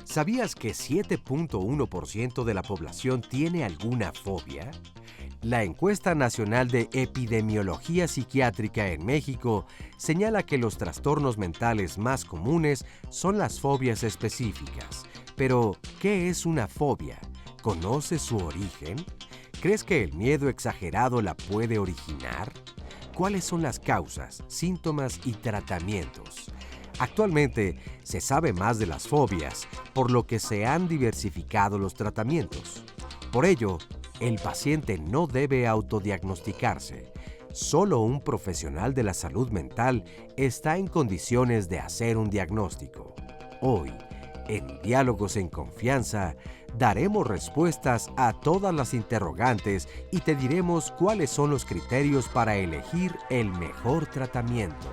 ¿Sabías que 7.1% de la población tiene alguna fobia? La encuesta nacional de epidemiología psiquiátrica en México señala que los trastornos mentales más comunes son las fobias específicas. Pero, ¿qué es una fobia? ¿Conoces su origen? ¿Crees que el miedo exagerado la puede originar? ¿Cuáles son las causas, síntomas y tratamientos? Actualmente se sabe más de las fobias, por lo que se han diversificado los tratamientos. Por ello, el paciente no debe autodiagnosticarse. Solo un profesional de la salud mental está en condiciones de hacer un diagnóstico. Hoy, en Diálogos en Confianza, daremos respuestas a todas las interrogantes y te diremos cuáles son los criterios para elegir el mejor tratamiento.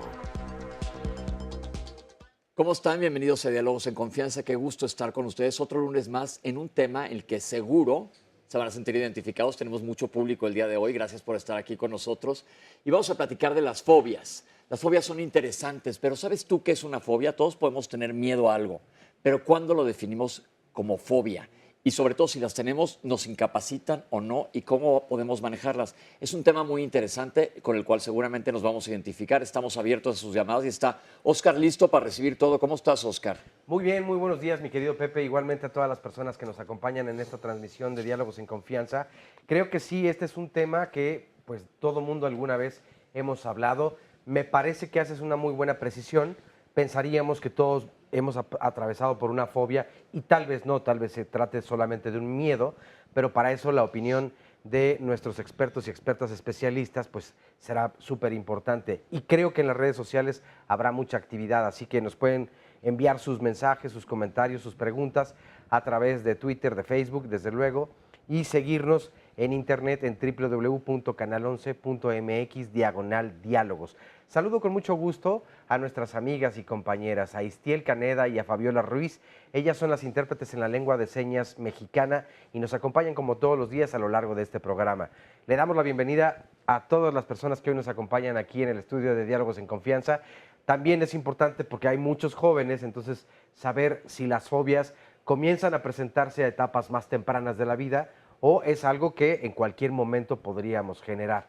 ¿Cómo están? Bienvenidos a Diálogos en Confianza. Qué gusto estar con ustedes otro lunes más en un tema en el que seguro se van a sentir identificados. Tenemos mucho público el día de hoy. Gracias por estar aquí con nosotros. Y vamos a platicar de las fobias. Las fobias son interesantes, pero ¿sabes tú qué es una fobia? Todos podemos tener miedo a algo, pero ¿cuándo lo definimos como fobia? Y sobre todo si las tenemos, ¿nos incapacitan o no? ¿Y cómo podemos manejarlas? Es un tema muy interesante con el cual seguramente nos vamos a identificar. Estamos abiertos a sus llamadas y está Oscar listo para recibir todo. ¿Cómo estás, Oscar? Muy bien, muy buenos días, mi querido Pepe. Igualmente a todas las personas que nos acompañan en esta transmisión de Diálogos en Confianza. Creo que sí, este es un tema que pues todo mundo alguna vez hemos hablado. Me parece que haces una muy buena precisión. Pensaríamos que todos hemos atravesado por una fobia y tal vez no, tal vez se trate solamente de un miedo, pero para eso la opinión de nuestros expertos y expertas especialistas pues será súper importante. Y creo que en las redes sociales habrá mucha actividad, así que nos pueden enviar sus mensajes, sus comentarios, sus preguntas a través de Twitter, de Facebook, desde luego, y seguirnos en internet en www.canal11.mx/diálogos. Saludo con mucho gusto a nuestras amigas y compañeras, a Istiel Caneda y a Fabiola Ruiz. Ellas son las intérpretes en la lengua de señas mexicana y nos acompañan como todos los días a lo largo de este programa. Le damos la bienvenida a todas las personas que hoy nos acompañan aquí en el estudio de Diálogos en Confianza. También es importante porque hay muchos jóvenes, entonces saber si las fobias comienzan a presentarse a etapas más tempranas de la vida o es algo que en cualquier momento podríamos generar.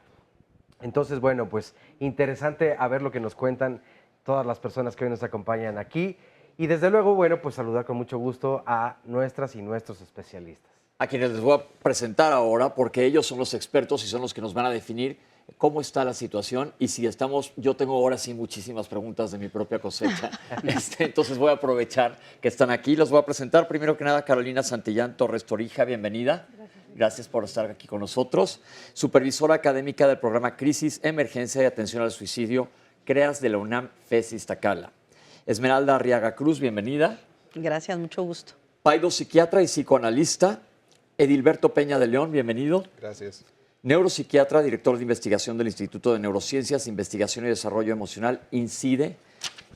Entonces, bueno, pues interesante a ver lo que nos cuentan todas las personas que hoy nos acompañan aquí. Y desde luego, bueno, pues saludar con mucho gusto a nuestras y nuestros especialistas. A quienes les voy a presentar ahora, porque ellos son los expertos y son los que nos van a definir cómo está la situación y si estamos, yo tengo ahora sí muchísimas preguntas de mi propia cosecha, entonces voy a aprovechar que están aquí. Los voy a presentar, primero que nada, Carolina Santillán Torres Torija, bienvenida. Gracias por estar aquí con nosotros. Supervisora académica del programa Crisis, Emergencia y Atención al Suicidio, CREAS de la UNAM, FES Iztacala. Esmeralda Arriaga Cruz, bienvenida. Gracias, mucho gusto. Paido, psiquiatra y psicoanalista. Edilberto Peña de León, bienvenido. Gracias. Neuropsiquiatra, director de investigación del Instituto de Neurociencias, Investigación y Desarrollo Emocional, INCIDE.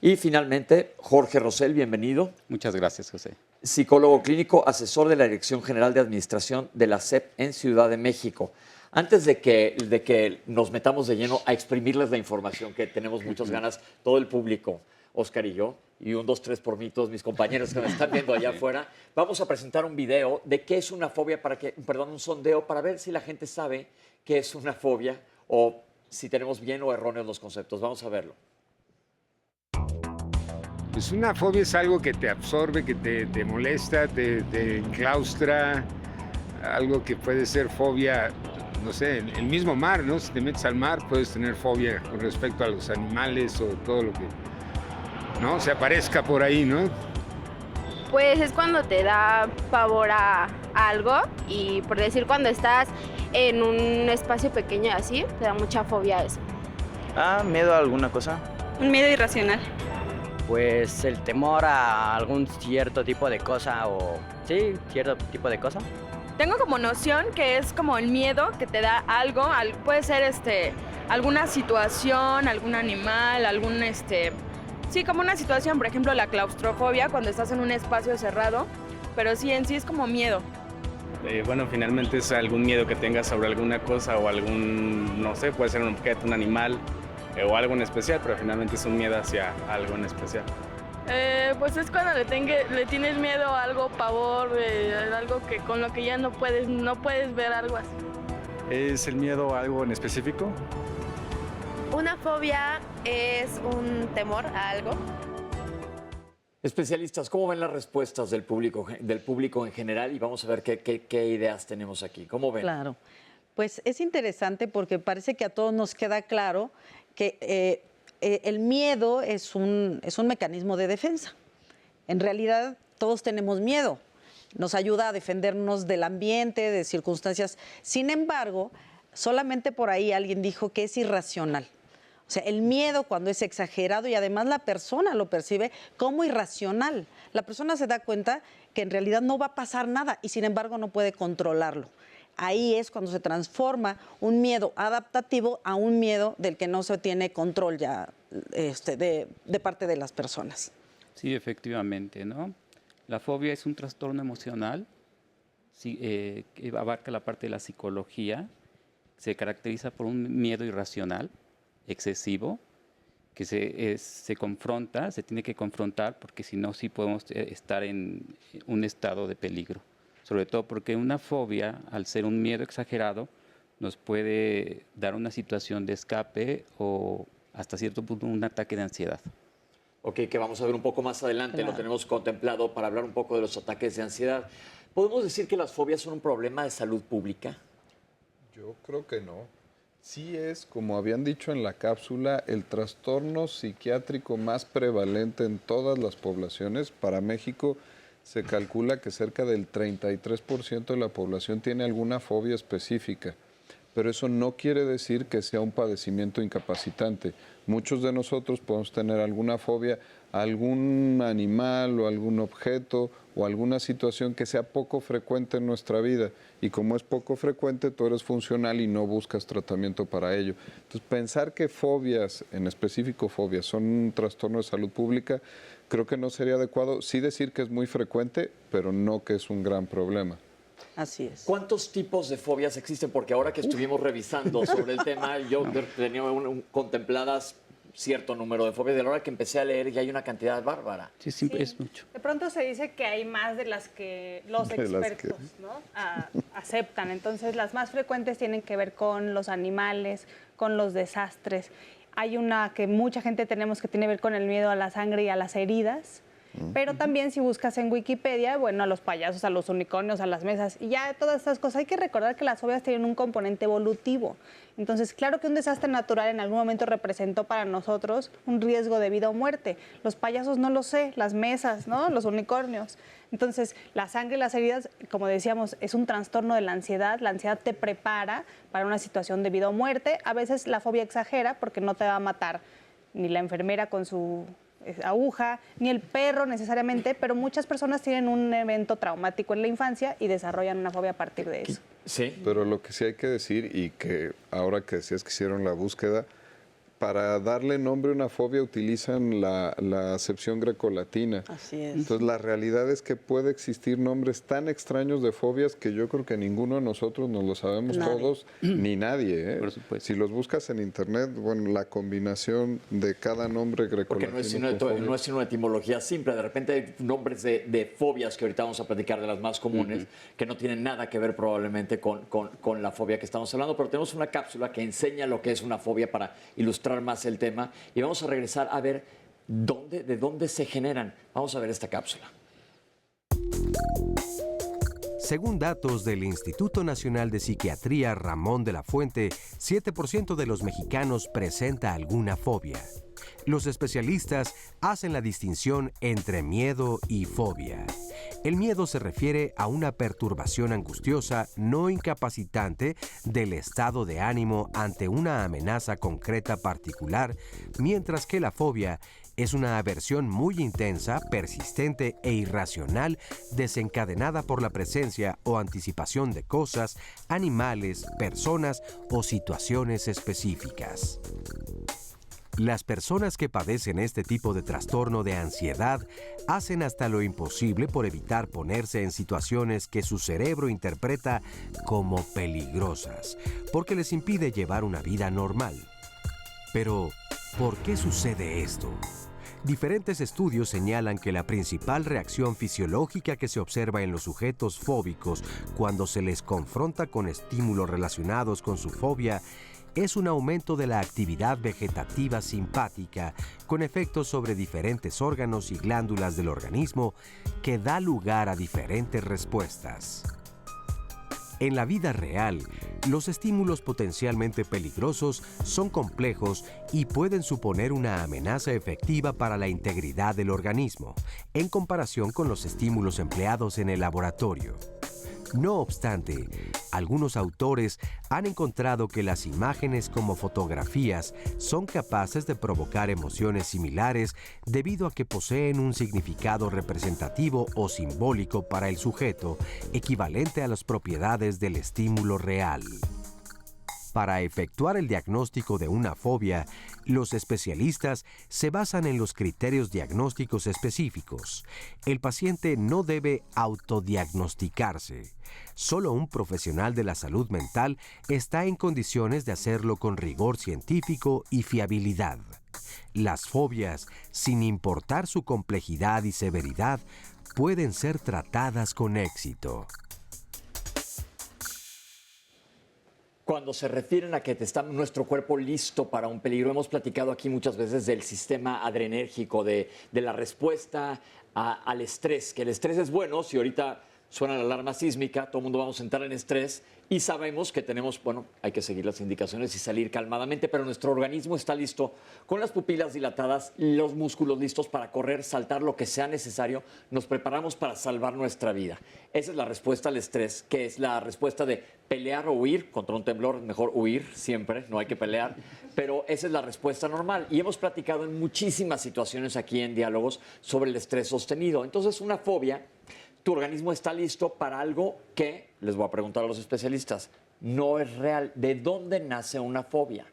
Y finalmente, Jorge Rosell, bienvenido. Muchas gracias, José. Psicólogo clínico, asesor de la Dirección General de Administración de la SEP en Ciudad de México. Antes de que nos metamos de lleno a exprimirles la información, que tenemos muchas ganas, todo el público, Oscar y yo, y 1, 2, 3 por mí, todos mis compañeros que me están viendo allá afuera, vamos a presentar un video de qué es una fobia, un sondeo para ver si la gente sabe qué es una fobia o si tenemos bien o erróneos los conceptos. Vamos a verlo. Pues una fobia es algo que te absorbe, que te molesta, te enclaustra, algo que puede ser fobia, no sé, el mismo mar, ¿no? Si te metes al mar puedes tener fobia con respecto a los animales o todo lo que, ¿no? Se aparezca por ahí, ¿no? Pues es cuando te da pavor a algo y por decir cuando estás en un espacio pequeño así, te da mucha fobia a eso. Miedo a alguna cosa. Un miedo irracional. Pues el temor a algún cierto tipo de cosa o... Sí, cierto tipo de cosa. Tengo como noción que es como el miedo que te da algo, puede ser alguna situación, algún animal, sí, como una situación, por ejemplo, la claustrofobia cuando estás en un espacio cerrado, pero sí, en sí es como miedo. Bueno, finalmente es algún miedo que tengas sobre alguna cosa o algún, no sé, puede ser un objeto, un animal o algo en especial, pero finalmente es un miedo hacia algo en especial. Pues es cuando le tienes miedo a algo, pavor, algo que con lo que ya no puedes ver algo así. ¿Es el miedo a algo en específico? Una fobia es un temor a algo. Especialistas, ¿cómo ven las respuestas del público en general? Y vamos a ver qué ideas tenemos aquí. ¿Cómo ven? Claro, pues es interesante porque parece que a todos nos queda claro que el miedo es un mecanismo de defensa. En realidad, todos tenemos miedo. Nos ayuda a defendernos del ambiente, de circunstancias. Sin embargo, solamente por ahí alguien dijo que es irracional. O sea, el miedo cuando es exagerado y además la persona lo percibe como irracional. La persona se da cuenta que en realidad no va a pasar nada y sin embargo no puede controlarlo. Ahí es cuando se transforma un miedo adaptativo a un miedo del que no se tiene control ya de parte de las personas. Sí, efectivamente, ¿no? La fobia es un trastorno emocional que abarca la parte de la psicología. Se caracteriza por un miedo irracional, excesivo, que se confronta, se tiene que confrontar porque si no, sí podemos estar en un estado de peligro. Sobre todo porque una fobia, al ser un miedo exagerado, nos puede dar una situación de escape o hasta cierto punto un ataque de ansiedad. Ok, que vamos a ver un poco más adelante, claro. Lo tenemos contemplado para hablar un poco de los ataques de ansiedad. ¿Podemos decir que las fobias son un problema de salud pública? Yo creo que no. Sí es, como habían dicho en la cápsula, el trastorno psiquiátrico más prevalente en todas las poblaciones. Para México se calcula que cerca del 33% de la población tiene alguna fobia específica, pero eso no quiere decir que sea un padecimiento incapacitante. Muchos de nosotros podemos tener alguna fobia a algún animal o algún objeto o alguna situación que sea poco frecuente en nuestra vida, y como es poco frecuente, tú eres funcional y no buscas tratamiento para ello. Entonces, pensar que fobias, en específico fobias, son un trastorno de salud pública, creo que no sería adecuado. Sí decir que es muy frecuente, pero no que es un gran problema. Así es. ¿Cuántos tipos de fobias existen? Porque ahora que estuvimos revisando sobre el tema, yo tenía contempladas cierto número de fobias. De la hora que empecé a leer ya hay una cantidad bárbara. Sí, siempre es mucho. De pronto se dice que hay más de las que los expertos ¿no? aceptan. Entonces, las más frecuentes tienen que ver con los animales, con los desastres. Hay una que mucha gente tenemos que tiene que ver con el miedo a la sangre y a las heridas. Pero también si buscas en Wikipedia, bueno, a los payasos, a los unicornios, a las mesas y ya todas estas cosas. Hay que recordar que las fobias tienen un componente evolutivo. Entonces, claro que un desastre natural en algún momento representó para nosotros un riesgo de vida o muerte. Los payasos no lo sé, las mesas, ¿no? Los unicornios. Entonces, la sangre y las heridas, como decíamos, es un trastorno de la ansiedad. La ansiedad te prepara para una situación de vida o muerte. A veces la fobia exagera porque no te va a matar ni la enfermera con su aguja, ni el perro necesariamente, pero muchas personas tienen un evento traumático en la infancia y desarrollan una fobia a partir de eso. Sí. Pero lo que sí hay que decir, y que ahora que decías que hicieron la búsqueda, para darle nombre a una fobia utilizan la acepción grecolatina. Así es. Entonces, la realidad es que puede existir nombres tan extraños de fobias que yo creo que ninguno de nosotros nos lo sabemos todos, ni nadie. Por supuesto. Si los buscas en internet, bueno, la combinación de cada nombre grecolatino. Porque no es sino una etimología simple. De repente hay nombres de fobias que ahorita vamos a platicar de las más comunes, que no tienen nada que ver probablemente con la fobia que estamos hablando, pero tenemos una cápsula que enseña lo que es una fobia para ilustrar más el tema y vamos a regresar a ver de dónde se generan. Vamos a ver esta cápsula. Según datos del Instituto Nacional de Psiquiatría Ramón de la Fuente, 7% de los mexicanos presenta alguna fobia. Los especialistas hacen la distinción entre miedo y fobia. El miedo se refiere a una perturbación angustiosa no incapacitante del estado de ánimo ante una amenaza concreta particular, mientras que la fobia Es una aversión muy intensa, persistente e irracional desencadenada por la presencia o anticipación de cosas, animales, personas o situaciones específicas. Las personas que padecen este tipo de trastorno de ansiedad hacen hasta lo imposible por evitar ponerse en situaciones que su cerebro interpreta como peligrosas, porque les impide llevar una vida normal. Pero, ¿por qué sucede esto? Diferentes estudios señalan que la principal reacción fisiológica que se observa en los sujetos fóbicos cuando se les confronta con estímulos relacionados con su fobia es un aumento de la actividad vegetativa simpática con efectos sobre diferentes órganos y glándulas del organismo que da lugar a diferentes respuestas. En la vida real, los estímulos potencialmente peligrosos son complejos y pueden suponer una amenaza efectiva para la integridad del organismo, en comparación con los estímulos empleados en el laboratorio. No obstante, algunos autores han encontrado que las imágenes como fotografías son capaces de provocar emociones similares debido a que poseen un significado representativo o simbólico para el sujeto, equivalente a las propiedades del estímulo real. Para efectuar el diagnóstico de una fobia, los especialistas se basan en los criterios diagnósticos específicos. El paciente no debe autodiagnosticarse. Solo un profesional de la salud mental está en condiciones de hacerlo con rigor científico y fiabilidad. Las fobias, sin importar su complejidad y severidad, pueden ser tratadas con éxito. Cuando se refieren a que está nuestro cuerpo listo para un peligro, hemos platicado aquí muchas veces del sistema adrenérgico, de la respuesta al estrés, que el estrés es bueno. Si ahorita suena la alarma sísmica, todo el mundo vamos a entrar en estrés y sabemos que tenemos, hay que seguir las indicaciones y salir calmadamente, pero nuestro organismo está listo con las pupilas dilatadas, los músculos listos para correr, saltar lo que sea necesario. Nos preparamos para salvar nuestra vida. Esa es la respuesta al estrés, que es la respuesta de pelear o huir. Contra un temblor, mejor huir siempre, no hay que pelear, pero esa es la respuesta normal. Y hemos platicado en muchísimas situaciones aquí en Diálogos sobre el estrés sostenido. Entonces, una fobia, tu organismo está listo para algo que, les voy a preguntar a los especialistas, no es real. ¿De dónde nace una fobia?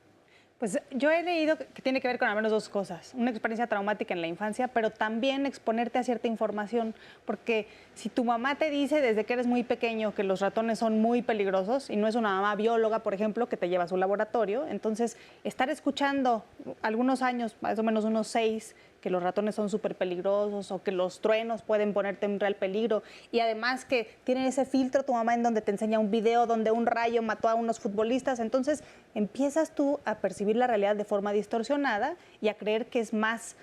Pues yo he leído que tiene que ver con al menos dos cosas. Una experiencia traumática en la infancia, pero también exponerte a cierta información. Porque si tu mamá te dice desde que eres muy pequeño que los ratones son muy peligrosos, y no es una mamá bióloga, por ejemplo, que te lleva a su laboratorio, entonces estar escuchando algunos años, más o menos unos 6, que los ratones son súper peligrosos o que los truenos pueden ponerte en real peligro, y además que tiene ese filtro tu mamá en donde te enseña un video donde un rayo mató a unos futbolistas, entonces empiezas tú a percibir la realidad de forma distorsionada y a creer que es más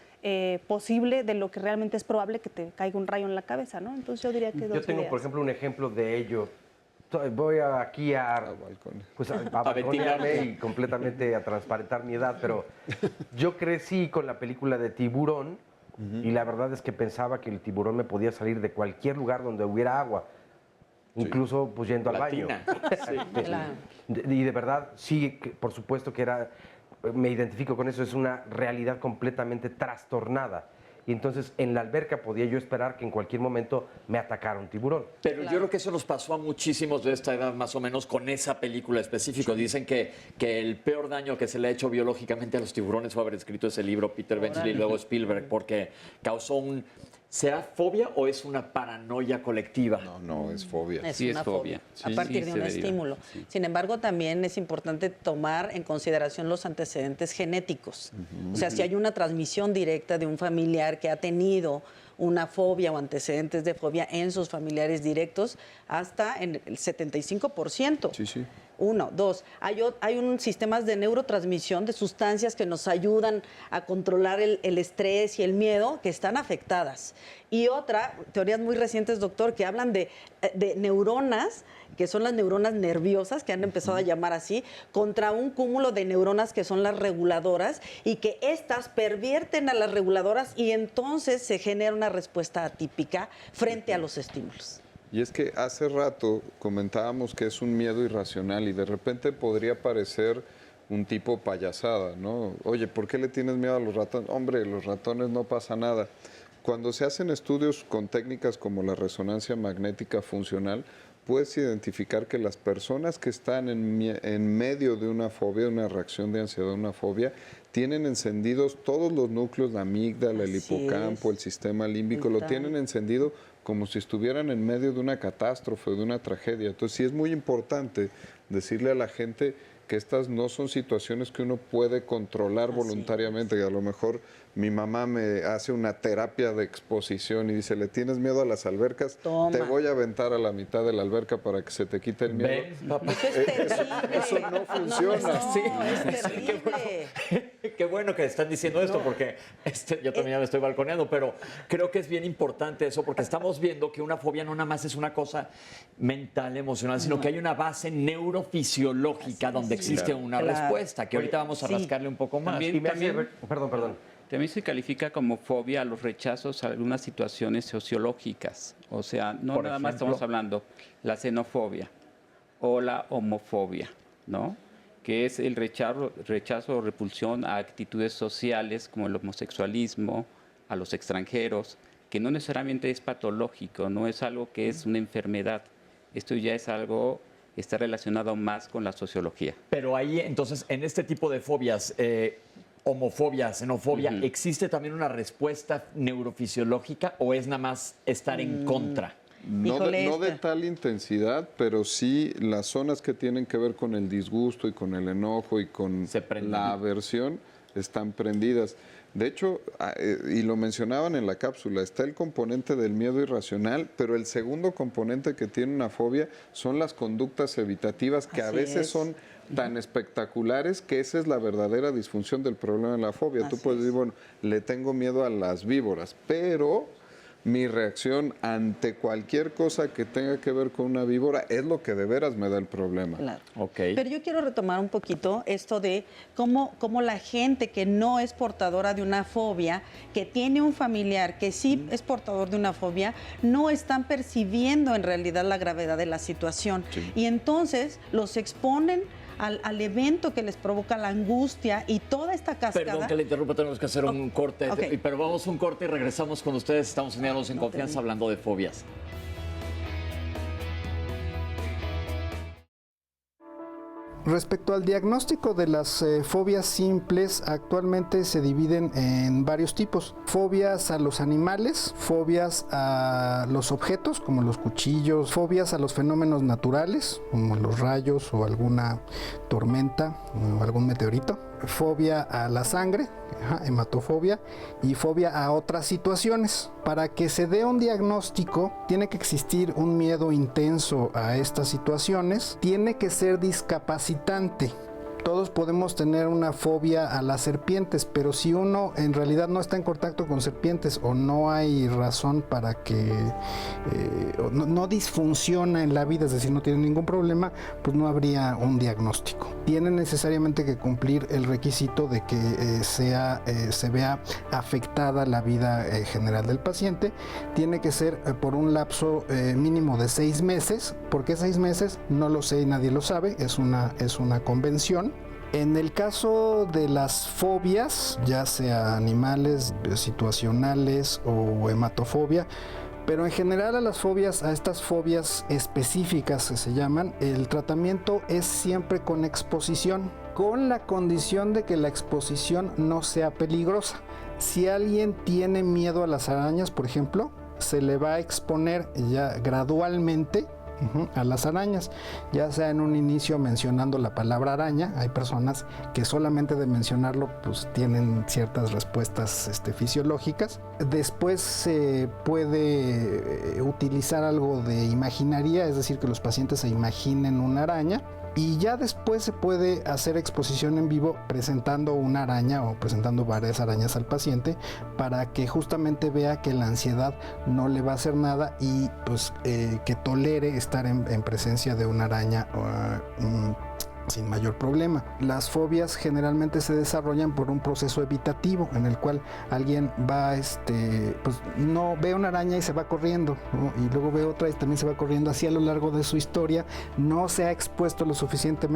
posible de lo que realmente es probable que te caiga un rayo en la cabeza, ¿no? Entonces yo diría que yo tengo, por ejemplo, un ejemplo de ello. Voy aquí a balconearme y completamente a transparentar mi edad, pero yo crecí con la película de Tiburón y la verdad es que pensaba que el tiburón me podía salir de cualquier lugar donde hubiera agua, incluso pues yendo al baño. Sí. Claro. Y de verdad, sí, por supuesto que me identifico con eso, es una realidad completamente trastornada. Y entonces en la alberca podía yo esperar que en cualquier momento me atacara un tiburón. Pero yo creo que eso nos pasó a muchísimos de esta edad, más o menos, con esa película específica. Dicen que el peor daño que se le ha hecho biológicamente a los tiburones fue haber escrito ese libro Peter Benchley y luego Spielberg, porque causó un... ¿Será fobia o es una paranoia colectiva? No, es fobia. Es una fobia. A partir de un estímulo. Sí. Sin embargo, también es importante tomar en consideración los antecedentes genéticos. O sea, si hay una transmisión directa de un familiar que ha tenido una fobia o antecedentes de fobia en sus familiares directos, hasta en el 75%. Sí. 1, 2, hay un sistemas de neurotransmisión de sustancias que nos ayudan a controlar el estrés y el miedo que están afectadas. Y otra, teorías muy recientes, doctor, que hablan de neuronas, que son las neuronas nerviosas, que han empezado a llamar así, contra un cúmulo de neuronas que son las reguladoras y que estas pervierten a las reguladoras y entonces se genera una respuesta atípica frente a los estímulos. Y es que hace rato comentábamos que es un miedo irracional y de repente podría parecer un tipo payasada, ¿no? Oye, ¿por qué le tienes miedo a los ratones? Hombre, los ratones no pasa nada. Cuando se hacen estudios con técnicas como la resonancia magnética funcional, puedes identificar que las personas que están en medio de una fobia, una reacción de ansiedad, una fobia, tienen encendidos todos los núcleos, la amígdala, el hipocampo, el sistema límbico, lo tienen encendido como si estuvieran en medio de una catástrofe, de una tragedia. Entonces sí es muy importante decirle a la gente que estas no son situaciones que uno puede controlar voluntariamente, que a lo mejor mi mamá me hace una terapia de exposición y dice, ¿le tienes miedo a las albercas? Toma. Te voy a aventar a la mitad de la alberca para que se te quite el miedo. ¿Ves, papá? Eso no funciona. Es terrible. Qué bueno que están diciendo esto, porque yo también ya me estoy balconeando, pero creo que es bien importante eso, porque estamos viendo que una fobia no nada más es una cosa mental, emocional, sino que hay una base neurofisiológica donde existe una respuesta, que ahorita vamos a rascarle un poco más. También se califica como fobia a los rechazos a algunas situaciones sociológicas. O sea, no Por nada más ejemplo, estamos hablando la xenofobia o la homofobia, ¿no? Que es el rechazo o repulsión a actitudes sociales como el homosexualismo, a los extranjeros, que no necesariamente es patológico, no es algo que es una enfermedad. Esto ya es algo, está relacionado más con la sociología. Pero ahí, entonces, en este tipo de fobias, homofobia, xenofobia, ¿existe también una respuesta neurofisiológica o es nada más estar en contra? No de tal intensidad, pero sí las zonas que tienen que ver con el disgusto y con el enojo y con la aversión están prendidas. De hecho, y lo mencionaban en la cápsula, está el componente del miedo irracional, pero el segundo componente que tiene una fobia son las conductas evitativas, que a veces son tan espectaculares que esa es la verdadera disfunción del problema de la fobia. Tú puedes decir, bueno, le tengo miedo a las víboras, pero mi reacción ante cualquier cosa que tenga que ver con una víbora es lo que de veras me da el problema. Claro. Okay. Pero yo quiero retomar un poquito esto de cómo la gente que no es portadora de una fobia, que tiene un familiar que sí es portador de una fobia, no están percibiendo en realidad la gravedad de la situación. Sí. Y entonces los exponen al evento que les provoca la angustia y toda esta cascada. Perdón que le interrumpa, tenemos que hacer un corte, pero vamos a un corte y regresamos con ustedes. Estamos en Diálogos en Confianza hablando de fobias. Respecto al diagnóstico de las fobias simples, actualmente se dividen en varios tipos. Fobias a los animales, fobias a los objetos como los cuchillos, fobias a los fenómenos naturales como los rayos o alguna tormenta o algún meteorito, fobia a la sangre, hematofobia, y fobia a otras situaciones. Para que se dé un diagnóstico tiene que existir un miedo intenso a estas situaciones, tiene que ser discapacitante. Todos podemos tener una fobia a las serpientes, pero si uno en realidad no está en contacto con serpientes o no hay razón para que no disfunciona en la vida, es decir, no tiene ningún problema, pues no habría un diagnóstico. Tiene necesariamente que cumplir el requisito de que se vea afectada la vida general del paciente. Tiene que ser por un lapso mínimo de 6 meses. ¿Por qué 6 meses? No lo sé y nadie lo sabe, es una convención. En el caso de las fobias, ya sea animales, situacionales o hematofobia, pero en general a estas fobias específicas que se llaman, el tratamiento es siempre con exposición, con la condición de que la exposición no sea peligrosa. Si alguien tiene miedo a las arañas, por ejemplo, se le va a exponer ya gradualmente a las arañas, ya sea en un inicio mencionando la palabra araña. Hay personas que solamente de mencionarlo pues tienen ciertas respuestas fisiológicas. Después se puede utilizar algo de imaginaría, es decir, que los pacientes se imaginen una araña. Y ya después se puede hacer exposición en vivo presentando una araña o presentando varias arañas al paciente para que justamente vea que la ansiedad no le va a hacer nada y pues que tolere estar en presencia de una araña sin mayor problema. Las fobias generalmente se desarrollan por un proceso evitativo en el cual alguien va, pues no ve una araña y se va corriendo, ¿no? Y luego ve otra y también se va corriendo. Así a lo largo de su historia no se ha expuesto el suficiente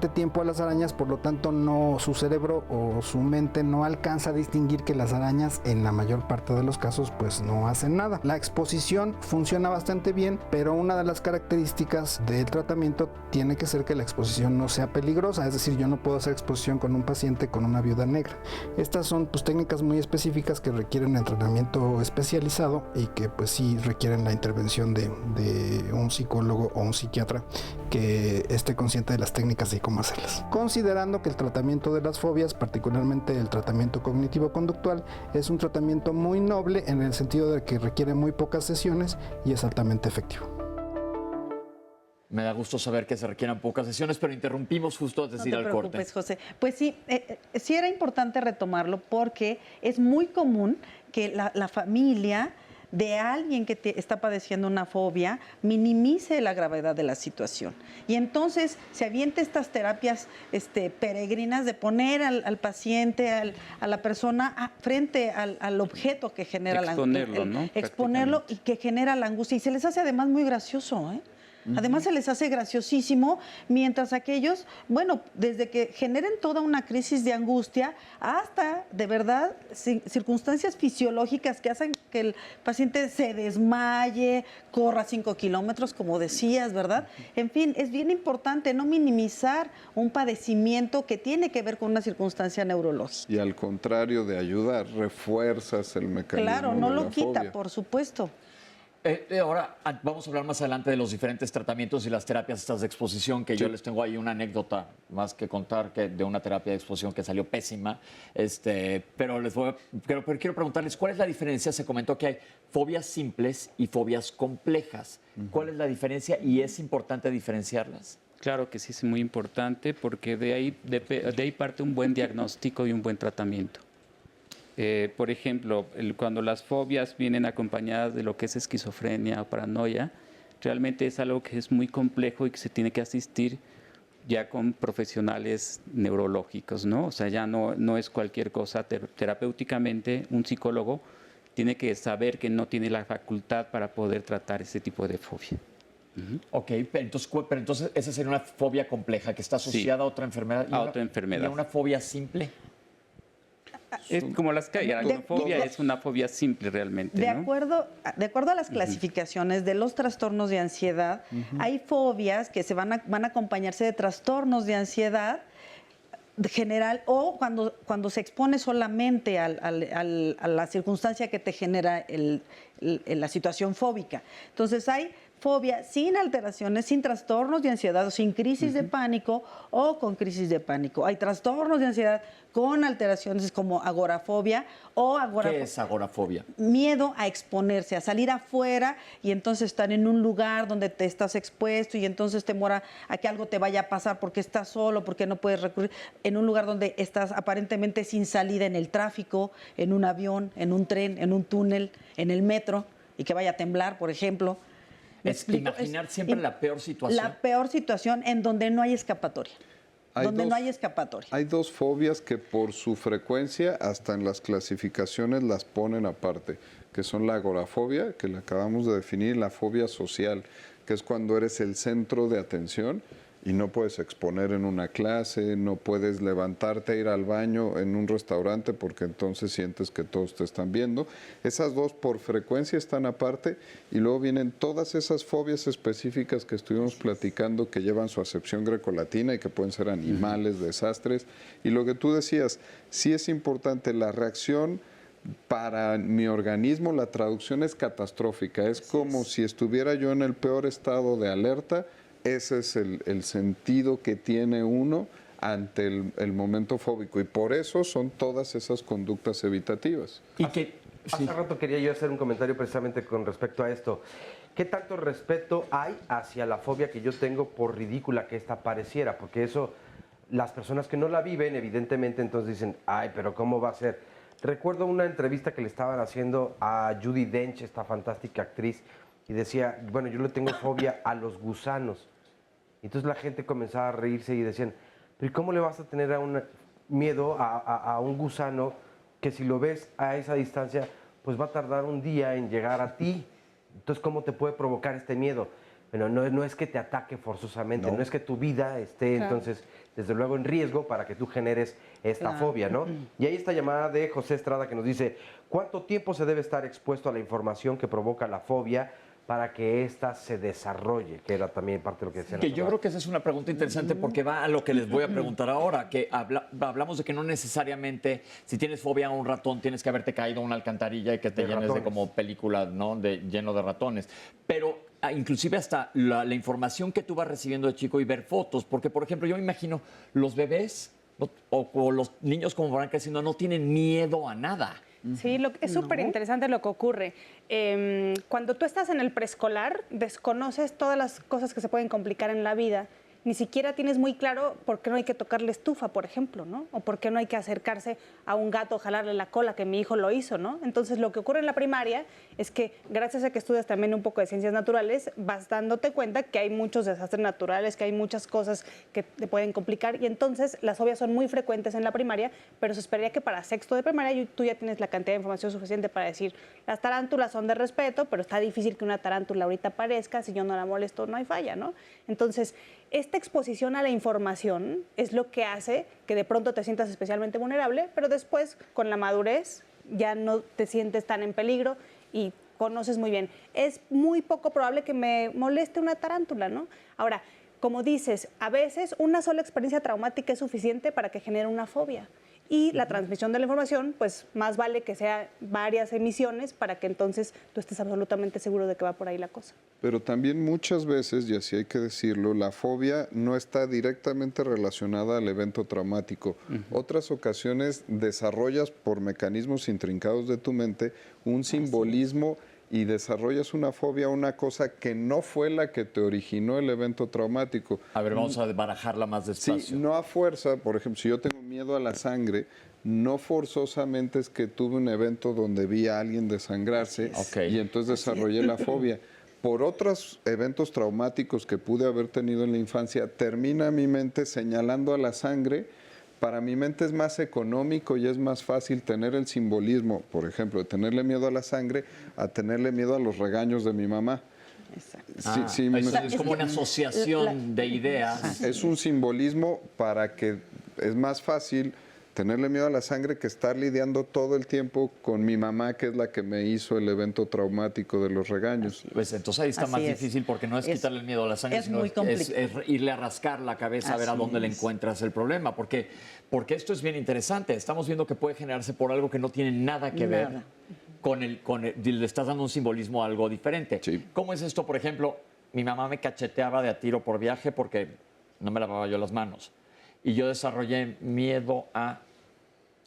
tiempo a las arañas, por lo tanto su cerebro o su mente no alcanza a distinguir que las arañas en la mayor parte de los casos pues no hacen nada. La exposición funciona bastante bien, pero una de las características del tratamiento tiene que ser que la exposición no sea peligrosa, es decir, yo no puedo hacer exposición con un paciente con una viuda negra. Estas son pues técnicas muy específicas que requieren entrenamiento especializado y que pues sí requieren la intervención de un psicólogo o un psiquiatra que esté consciente de las técnicas y cómo hacerlas. Considerando que el tratamiento de las fobias, particularmente el tratamiento cognitivo-conductual, es un tratamiento muy noble en el sentido de que requiere muy pocas sesiones y es altamente efectivo. Me da gusto saber que se requieran pocas sesiones, pero interrumpimos justo antes de ir al corte. No te preocupes, José. Pues sí, sí era importante retomarlo porque es muy común que la familia de alguien que está padeciendo una fobia minimice la gravedad de la situación. Y entonces se avienta estas terapias peregrinas de poner al paciente, a la persona frente al objeto que genera exponerlo, ¿no? Exponerlo y que genera la angustia. Y se les hace además muy gracioso, ¿eh? Además se les hace graciosísimo, mientras aquellos, bueno, desde que generen toda una crisis de angustia hasta, de verdad, circunstancias fisiológicas que hacen que el paciente se desmaye, corra 5 kilómetros, como decías, ¿verdad? En fin, es bien importante no minimizar un padecimiento que tiene que ver con una circunstancia neurológica. Y al contrario de ayudar, refuerzas el mecanismo. Claro, no de lo la quita, fobia. por supuesto. Ahora vamos a hablar más adelante de los diferentes tratamientos y las terapias estas de exposición, que yo les tengo ahí una anécdota más que contar que de una terapia de exposición que salió pésima. Pero quiero preguntarles, ¿cuál es la diferencia? Se comentó que hay fobias simples y fobias complejas. ¿Cuál es la diferencia y es importante diferenciarlas? Claro que sí, es muy importante porque de ahí parte un buen diagnóstico y un buen tratamiento. Por ejemplo, cuando las fobias vienen acompañadas de lo que es esquizofrenia o paranoia, realmente es algo que es muy complejo y que se tiene que asistir ya con profesionales neurológicos, ¿no? O sea, ya no es cualquier cosa. Terapéuticamente, un psicólogo tiene que saber que no tiene la facultad para poder tratar ese tipo de fobia. Ok, pero entonces esa sería una fobia compleja que está asociada a otra enfermedad. A otra enfermedad. ¿Y una fobia simple? Es como las que hay, la agorafobia es una fobia simple realmente. De ¿no? acuerdo a las clasificaciones de los trastornos de ansiedad, hay fobias que van a acompañarse de trastornos de ansiedad general o cuando se expone solamente a la circunstancia que te genera la situación fóbica. Entonces hay fobia sin alteraciones, sin trastornos de ansiedad o sin crisis de pánico o con crisis de pánico. Hay trastornos de ansiedad con alteraciones como agorafobia o ¿Qué es agorafobia? Miedo a exponerse, a salir afuera y entonces estar en un lugar donde te estás expuesto y entonces temor a que algo te vaya a pasar porque estás solo, porque no puedes recurrir, en un lugar donde estás aparentemente sin salida en el tráfico, en un avión, en un tren, en un túnel, en el metro y que vaya a temblar, por ejemplo. Es imaginar siempre la peor situación. La peor situación en donde no hay escapatoria. No hay escapatoria. Hay dos fobias que por su frecuencia, hasta en las clasificaciones las ponen aparte, que son la agorafobia, que la acabamos de definir, y la fobia social, que es cuando eres el centro de atención y no puedes exponer en una clase, no puedes levantarte a ir al baño en un restaurante porque entonces sientes que todos te están viendo. Esas dos por frecuencia están aparte y luego vienen todas esas fobias específicas que estuvimos platicando que llevan su acepción grecolatina y que pueden ser animales, desastres. Y lo que tú decías, sí es importante la reacción. Para mi organismo la traducción es catastrófica, es como si estuviera yo en el peor estado de alerta. Ese es el sentido que tiene uno ante el momento fóbico y por eso son todas esas conductas evitativas. Hace rato quería yo hacer un comentario precisamente con respecto a esto. ¿Qué tanto respeto hay hacia la fobia que yo tengo por ridícula que esta pareciera? Porque eso, las personas que no la viven, evidentemente entonces dicen, ay, pero ¿cómo va a ser? Recuerdo una entrevista que le estaban haciendo a Judi Dench, esta fantástica actriz, y decía, bueno, yo le tengo fobia a los gusanos. Entonces la gente comenzaba a reírse y decían, pero ¿cómo le vas a tener miedo a un gusano que si lo ves a esa distancia, pues va a tardar un día en llegar a ti? Entonces, ¿cómo te puede provocar este miedo? Bueno, no es que te ataque forzosamente, no es que tu vida esté entonces, desde luego, en riesgo para que tú generes esta fobia, ¿no? Y hay esta llamada de José Estrada que nos dice, ¿cuánto tiempo se debe estar expuesto a la información que provoca la fobia para que ésta se desarrolle? Que era también parte de lo que decían. Que yo creo que esa es una pregunta interesante porque va a lo que les voy a preguntar ahora, que hablamos de que no necesariamente si tienes fobia a un ratón tienes que haberte caído a una alcantarilla y que te llenes de como película, ¿no? Lleno de ratones. Pero inclusive hasta la información que tú vas recibiendo de chico y ver fotos, porque por ejemplo yo me imagino los bebés o los niños como van creciendo no tienen miedo a nada. Sí, es súper interesante lo que ocurre. Cuando tú estás en el preescolar, desconoces todas las cosas que se pueden complicar en la vida. Ni siquiera tienes muy claro por qué no hay que tocarle estufa, por ejemplo, ¿no? O por qué no hay que acercarse a un gato, jalarle la cola, que mi hijo lo hizo, ¿no? Entonces, lo que ocurre en la primaria es que, gracias a que estudias también un poco de ciencias naturales, vas dándote cuenta que hay muchos desastres naturales, que hay muchas cosas que te pueden complicar, y entonces las fobias son muy frecuentes en la primaria, pero se esperaría que para sexto de primaria tú ya tienes la cantidad de información suficiente para decir, las tarántulas son de respeto, pero está difícil que una tarántula ahorita aparezca, si yo no la molesto no hay falla, ¿no? Entonces, esta exposición a la información es lo que hace que de pronto te sientas especialmente vulnerable, pero después, con la madurez, ya no te sientes tan en peligro y conoces muy bien. Es muy poco probable que me moleste una tarántula, ¿no? Ahora, como dices, a veces una sola experiencia traumática es suficiente para que genere una fobia. Y la transmisión de la información, pues más vale que sea varias emisiones para que entonces tú estés absolutamente seguro de que va por ahí la cosa. Pero también muchas veces, y así hay que decirlo, la fobia no está directamente relacionada al evento traumático. Otras ocasiones desarrollas por mecanismos intrincados de tu mente un simbolismo y desarrollas una fobia a una cosa que no fue la que te originó el evento traumático. A ver, vamos a barajarla más despacio. Sí, no a fuerza. Por ejemplo, si yo tengo miedo a la sangre, no forzosamente es que tuve un evento donde vi a alguien desangrarse y entonces desarrollé la fobia. Por otros eventos traumáticos que pude haber tenido en la infancia, termina mi mente señalando a la sangre. Para mi mente es más económico y es más fácil tener el simbolismo, por ejemplo, de tenerle miedo a la sangre, a tenerle miedo a los regaños de mi mamá. Exacto. Es como una asociación de ideas. Es un simbolismo para que es más fácil tenerle miedo a la sangre que estar lidiando todo el tiempo con mi mamá, que es la que me hizo el evento traumático de los regaños. Pues entonces ahí está más difícil porque no es quitarle el miedo a la sangre, sino es irle a rascar la cabeza a ver a dónde le encuentras el problema. Porque esto es bien interesante. Estamos viendo que puede generarse por algo que no tiene nada que ver con le estás dando un simbolismo a algo diferente. ¿Cómo es esto? Por ejemplo, mi mamá me cacheteaba de a tiro por viaje porque no me lavaba yo las manos. Y yo desarrollé miedo a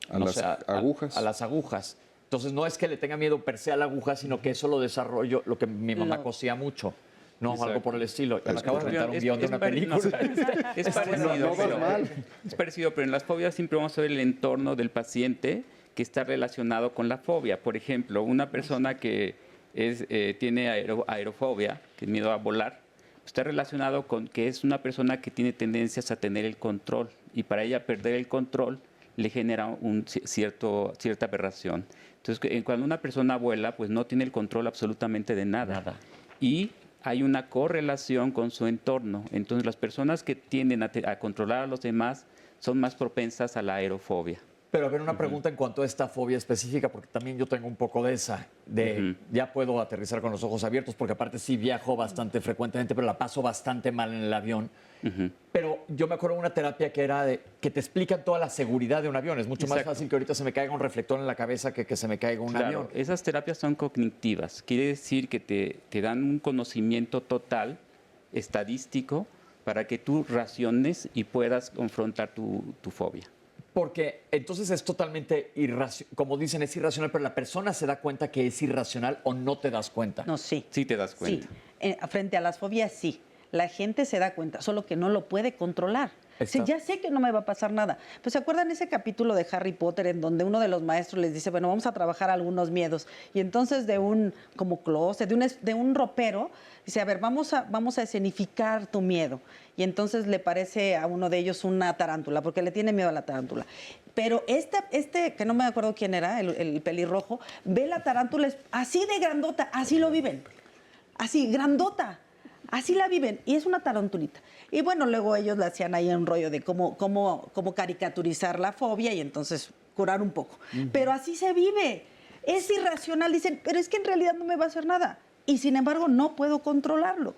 las agujas. Entonces, no es que le tenga miedo per se a la aguja, sino que eso lo desarrollo, lo que mi mamá cosía mucho. No, algo por el estilo. Ya me acabo de inventar un guión de una película. Es parecido, pero en las fobias siempre vamos a ver el entorno del paciente que está relacionado con la fobia. Por ejemplo, una persona que tiene aerofobia, que es miedo a volar, está relacionado con que es una persona que tiene tendencias a tener el control y para ella perder el control le genera cierta aberración. Entonces, cuando una persona vuela, pues no tiene el control absolutamente de nada. Y hay una correlación con su entorno. Entonces, las personas que tienden a controlar a los demás son más propensas a la aerofobia. Pero a ver, una pregunta en cuanto a esta fobia específica, porque también yo tengo un poco de esa, ya puedo aterrizar con los ojos abiertos, porque aparte sí viajo bastante frecuentemente, pero la paso bastante mal en el avión. Pero yo me acuerdo de una terapia que era que te explican toda la seguridad de un avión. Es mucho más fácil que ahorita se me caiga un reflector en la cabeza que se me caiga un avión. Esas terapias son cognitivas. Quiere decir que te dan un conocimiento total, estadístico, para que tú raciones y puedas confrontar tu fobia. Porque entonces es totalmente irracional, como dicen, es irracional, pero la persona se da cuenta que es irracional o no te das cuenta. No, sí. Sí te das cuenta. Sí. Frente a las fobias, sí. La gente se da cuenta, solo que no lo puede controlar. Sí, ya sé que no me va a pasar nada. Pues ¿se acuerdan ese capítulo de Harry Potter en donde uno de los maestros les dice, bueno, vamos a trabajar algunos miedos? Y entonces de un como closet, de un ropero, dice, a ver, vamos a escenificar tu miedo. Y entonces le parece a uno de ellos una tarántula, porque le tiene miedo a la tarántula. Pero que no me acuerdo quién era, el pelirrojo, ve la tarántula así de grandota, así lo viven. Así, grandota. Así la viven, y es una tarantulita. Y bueno, luego ellos le hacían ahí un rollo de cómo caricaturizar la fobia y entonces curar un poco. Pero así se vive. Es irracional, dicen, pero es que en realidad no me va a hacer nada. Y sin embargo, no puedo controlarlo.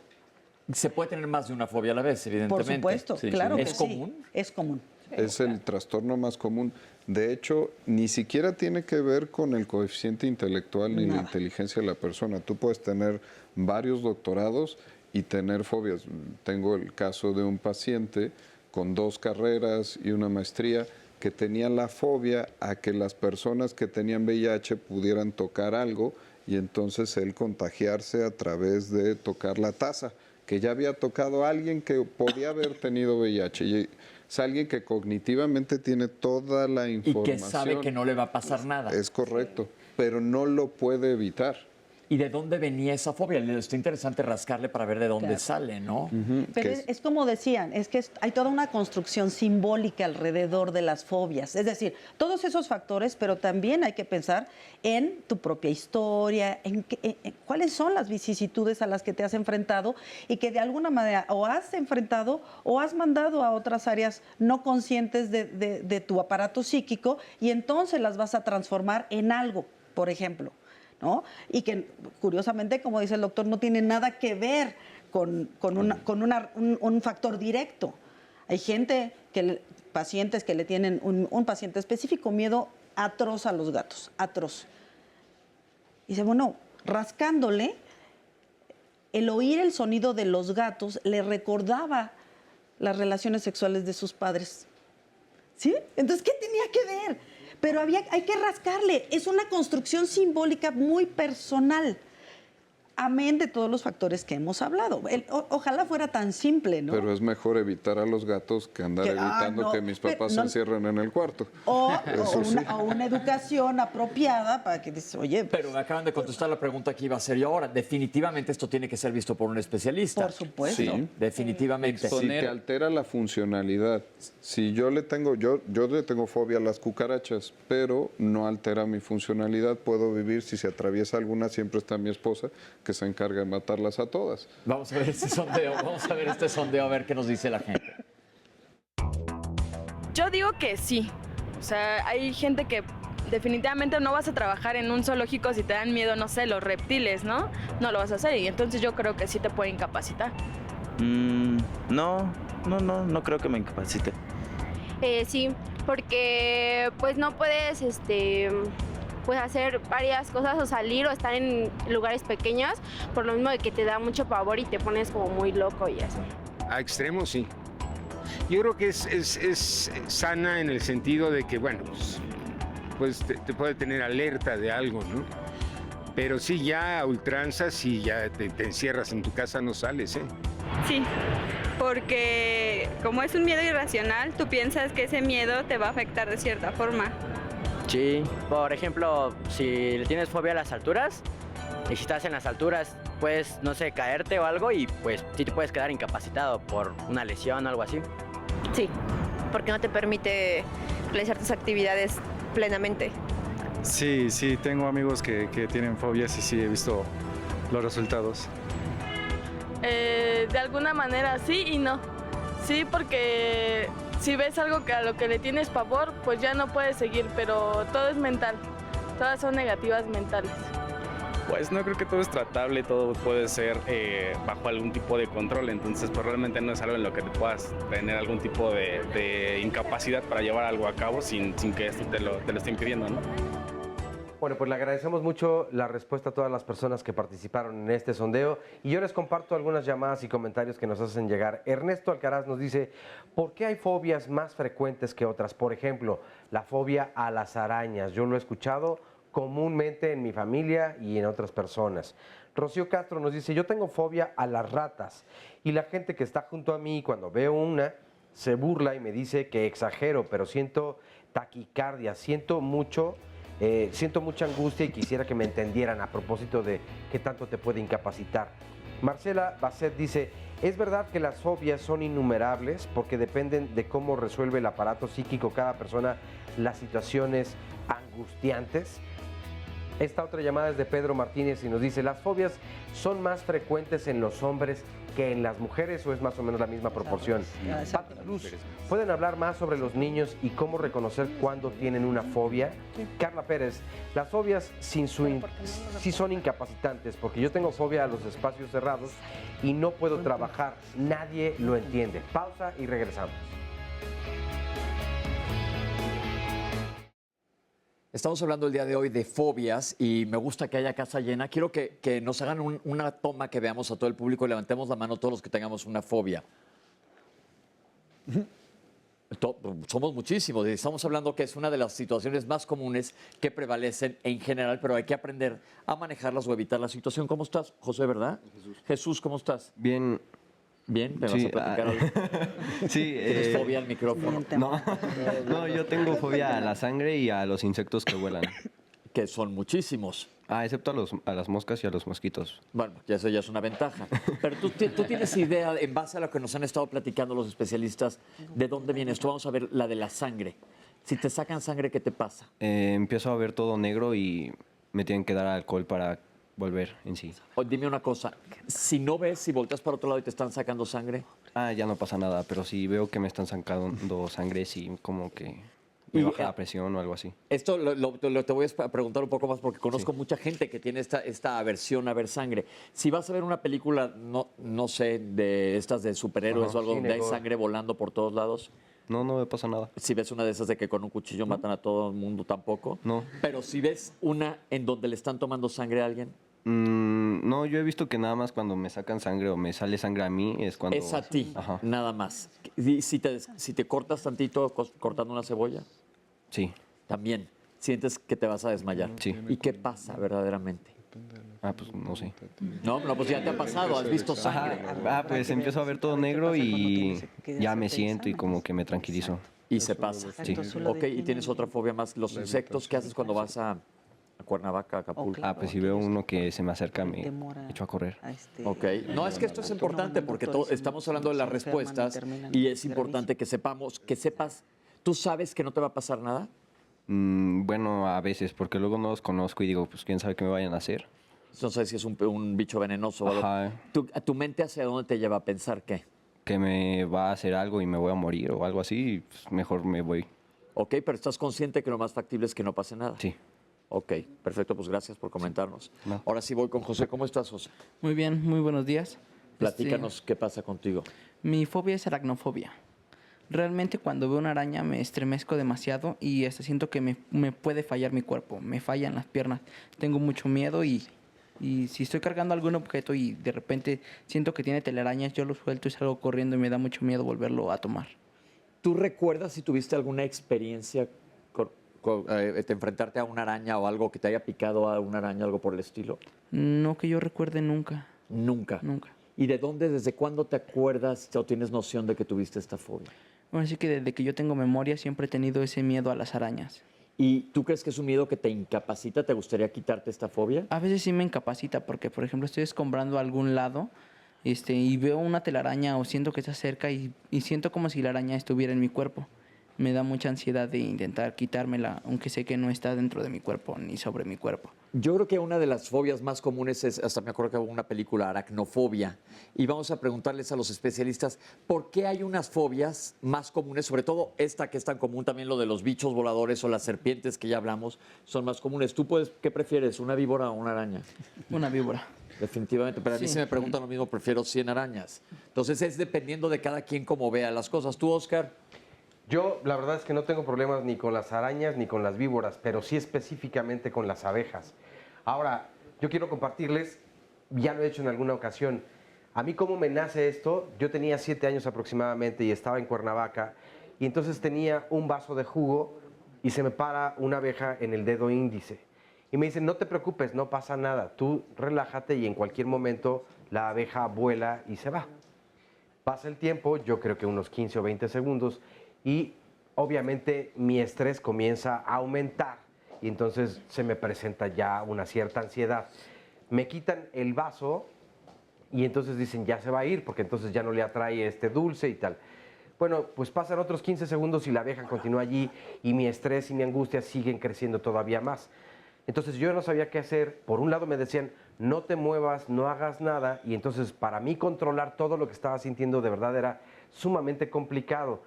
Se puede tener más de una fobia a la vez, evidentemente. Por supuesto, claro que sí. ¿Es común? Es común. Es el trastorno más común. De hecho, ni siquiera tiene que ver con el coeficiente intelectual ni la inteligencia de la persona. Tú puedes tener varios doctorados y tener fobias. Tengo el caso de un paciente con 2 carreras y una maestría que tenía la fobia a que las personas que tenían VIH pudieran tocar algo y entonces él contagiarse a través de tocar la taza, que ya había tocado a alguien que podía haber tenido VIH. Y es alguien que cognitivamente tiene toda la información. Y que sabe que no le va a pasar nada. Es correcto, pero no lo puede evitar. ¿Y de dónde venía esa fobia? Está interesante rascarle para ver de dónde sale, ¿no? Pero es como decían, es que hay toda una construcción simbólica alrededor de las fobias. Es decir, todos esos factores, pero también hay que pensar en tu propia historia, en cuáles son las vicisitudes a las que te has enfrentado y que de alguna manera o has enfrentado o has mandado a otras áreas no conscientes de tu aparato psíquico y entonces las vas a transformar en algo, por ejemplo, ¿no? Y que, curiosamente, como dice el doctor, no tiene nada que ver con un factor directo. Hay pacientes que le tienen un paciente específico miedo atroz a los gatos, atroz. Y dice, bueno, rascándole, el oír el sonido de los gatos le recordaba las relaciones sexuales de sus padres. ¿Sí? Entonces, ¿qué tenía que ver? Pero hay que rascarle. Es una construcción simbólica muy personal. Amén de todos los factores que hemos hablado. Ojalá fuera tan simple, ¿no? Pero es mejor evitar a los gatos que andar evitando que mis papás se encierren en el cuarto. O una educación apropiada para que dices, oye... Pero me acaban de contestar la pregunta que iba a hacer yo ahora. Definitivamente esto tiene que ser visto por un especialista. Por supuesto. Sí. Definitivamente. Si te altera la funcionalidad. Si yo le tengo fobia a las cucarachas, pero no altera mi funcionalidad, puedo vivir. Si se atraviesa alguna, siempre está mi esposa, que se encarga de matarlas a todas. Vamos a ver este sondeo, a ver qué nos dice la gente. Yo digo que sí. O sea, hay gente que definitivamente no vas a trabajar en un zoológico si te dan miedo, no sé, los reptiles, ¿no? No lo vas a hacer y entonces yo creo que sí te puede incapacitar. No creo que me incapacite. Sí, porque pues no puedes pues hacer varias cosas o salir o estar en lugares pequeños por lo mismo de que te da mucho pavor y te pones como muy loco y eso. A extremos, sí. Yo creo que es sana en el sentido de que, bueno, pues te puede tener alerta de algo, ¿no? Pero sí, ya a ultranza, si ya te encierras en tu casa, no sales, ¿eh? Sí, porque como es un miedo irracional, tú piensas que ese miedo te va a afectar de cierta forma. Sí, por ejemplo, si le tienes fobia a las alturas y si estás en las alturas, puedes, no sé, caerte o algo y pues sí te puedes quedar incapacitado por una lesión o algo así. Sí, porque no te permite realizar tus actividades plenamente. Sí, tengo amigos que tienen fobias y sí he visto los resultados. De alguna manera sí y no. Sí, porque si ves algo a lo que le tienes pavor, pues ya no puedes seguir, pero todo es mental. Todas son negativas mentales. Pues no creo que todo es tratable, todo puede ser bajo algún tipo de control, entonces pues realmente no es algo en lo que te puedas tener algún tipo de incapacidad para llevar algo a cabo sin que esto te lo esté impidiendo, ¿no? Bueno, pues le agradecemos mucho la respuesta a todas las personas que participaron en este sondeo y yo les comparto algunas llamadas y comentarios que nos hacen llegar. Ernesto Alcaraz nos dice, ¿por qué hay fobias más frecuentes que otras? Por ejemplo, la fobia a las arañas. Yo lo he escuchado comúnmente en mi familia y en otras personas. Rocío Castro nos dice, yo tengo fobia a las ratas y la gente que está junto a mí cuando veo una se burla y me dice que exagero, pero siento taquicardia, siento mucha angustia y quisiera que me entendieran a propósito de qué tanto te puede incapacitar. Marcela Basset dice, es verdad que las fobias son innumerables porque dependen de cómo resuelve el aparato psíquico cada persona las situaciones angustiantes. Esta otra llamada es de Pedro Martínez y nos dice, ¿las fobias son más frecuentes en los hombres que en las mujeres o es más o menos la misma proporción? Pati Luz, ¿pueden hablar más sobre los niños y cómo reconocer cuándo tienen una fobia? Carla Pérez, las fobias sí son incapacitantes porque yo tengo fobia a los espacios cerrados y no puedo trabajar, nadie lo entiende. Pausa y regresamos. Estamos hablando el día de hoy de fobias y me gusta que haya casa llena. Quiero que nos hagan una toma que veamos a todo el público y levantemos la mano todos los que tengamos una fobia. Somos muchísimos y estamos hablando que es una de las situaciones más comunes que prevalecen en general, pero hay que aprender a manejarlas o evitar la situación. ¿Cómo estás, José, verdad? Jesús, ¿cómo estás? Bien. Bien, ¿me vas a platicar algo? Sí. ¿Tienes fobia al micrófono? No, yo tengo fobia a la sangre y a los insectos que vuelan. Que son muchísimos. Excepto a las moscas y a los mosquitos. Bueno, eso ya es una ventaja. Pero tú tienes idea, en base a lo que nos han estado platicando los especialistas, ¿de dónde viene esto? Vamos a ver la de la sangre. Si te sacan sangre, ¿qué te pasa? Empiezo a ver todo negro y me tienen que dar alcohol para volver en sí. Dime una cosa, si no ves, si volteas para otro lado y te están sacando sangre. Ya no pasa nada, pero si veo que me están sacando sangre, sí, como que me baja la presión o algo así. Esto te voy a preguntar un poco más porque conozco mucha gente que tiene esta aversión a ver sangre. Si vas a ver una película, no sé, de estas de superhéroes o algo donde hay sangre volando por todos lados. No me pasa nada. Si ves una de esas de que con un cuchillo matan a todo el mundo, tampoco. No. Pero si ves una en donde le están tomando sangre a alguien. No, yo he visto que nada más cuando me sacan sangre o me sale sangre a mí es cuando... Es a ti, nada más. ¿Y si te cortas tantito cortando una cebolla? Sí. También. ¿Sientes que te vas a desmayar? Sí. ¿Y qué pasa verdaderamente? Pues no sé. No, pues ya te ha pasado, has visto sangre. Pues empiezo a ver todo negro y ya me siento y como que me tranquilizo. Y se pasa. Sí. Ok, ¿y tienes otra fobia más? ¿Los insectos? ¿Qué haces cuando vas a Cuernavaca, Acapulco? Pues si veo uno que se me acerca, me echo a correr. Ok. No, es que esto es importante porque estamos hablando de las respuestas y es importante que sepas, ¿tú sabes que no te va a pasar nada? Bueno, a veces, porque luego no los conozco y digo, pues quién sabe qué me vayan a hacer. No sé si es un bicho venenoso o algo. ¿Tu mente hacia dónde te lleva a pensar qué? Que me va a hacer algo y me voy a morir o algo así, y pues mejor me voy. Ok, pero ¿estás consciente que lo más factible es que no pase nada? Sí. Ok, perfecto, pues gracias por comentarnos. No. Ahora sí voy con José. ¿Cómo estás, José? Muy bien, muy buenos días. Platícanos qué pasa contigo. Mi fobia es aracnofobia. Realmente cuando veo una araña me estremezco demasiado y siento que me puede fallar mi cuerpo, me fallan las piernas. Tengo mucho miedo y si estoy cargando algún objeto y de repente siento que tiene telarañas, yo lo suelto y salgo corriendo y me da mucho miedo volverlo a tomar. ¿Tú recuerdas si tuviste alguna experiencia de enfrentarte a una araña o algo que te haya picado a una araña, algo por el estilo? No que yo recuerde nunca. ¿Nunca? Nunca. ¿Y desde cuándo te acuerdas o tienes noción de que tuviste esta fobia? Bueno, sí que desde que yo tengo memoria siempre he tenido ese miedo a las arañas. ¿Y tú crees que es un miedo que te incapacita? ¿Te gustaría quitarte esta fobia? A veces sí me incapacita porque, por ejemplo, estoy escombrando a algún lado y veo una telaraña o siento que está cerca y siento como si la araña estuviera en mi cuerpo. Me da mucha ansiedad de intentar quitármela, aunque sé que no está dentro de mi cuerpo ni sobre mi cuerpo. Yo creo que una de las fobias más comunes es, hasta me acuerdo que hubo una película, aracnofobia, y vamos a preguntarles a los especialistas por qué hay unas fobias más comunes, sobre todo esta que es tan común, también lo de los bichos voladores o las serpientes que ya hablamos, son más comunes. ¿Tú qué prefieres, una víbora o una araña? Una víbora. Definitivamente, pero a mí si me preguntan lo mismo, prefiero 100 arañas. Entonces es dependiendo de cada quien cómo vea las cosas. ¿Tú, Oscar? Yo, la verdad es que no tengo problemas ni con las arañas ni con las víboras, pero sí específicamente con las abejas. Ahora, yo quiero compartirles, ya lo he hecho en alguna ocasión, a mí cómo me nace esto. Yo tenía 7 años aproximadamente y estaba en Cuernavaca y entonces tenía un vaso de jugo y se me para una abeja en el dedo índice. Y me dicen, no te preocupes, no pasa nada, tú relájate y en cualquier momento la abeja vuela y se va. Pasa el tiempo, yo creo que unos 15 o 20 segundos, y obviamente mi estrés comienza a aumentar y entonces se me presenta ya una cierta ansiedad. Me quitan el vaso y entonces dicen ya se va a ir porque entonces ya no le atrae este dulce y tal. Bueno, pues pasan otros 15 segundos y la abeja continúa allí y mi estrés y mi angustia siguen creciendo todavía más. Entonces yo no sabía qué hacer. Por un lado me decían, no te muevas, no hagas nada. Y entonces para mí controlar todo lo que estaba sintiendo de verdad era sumamente complicado.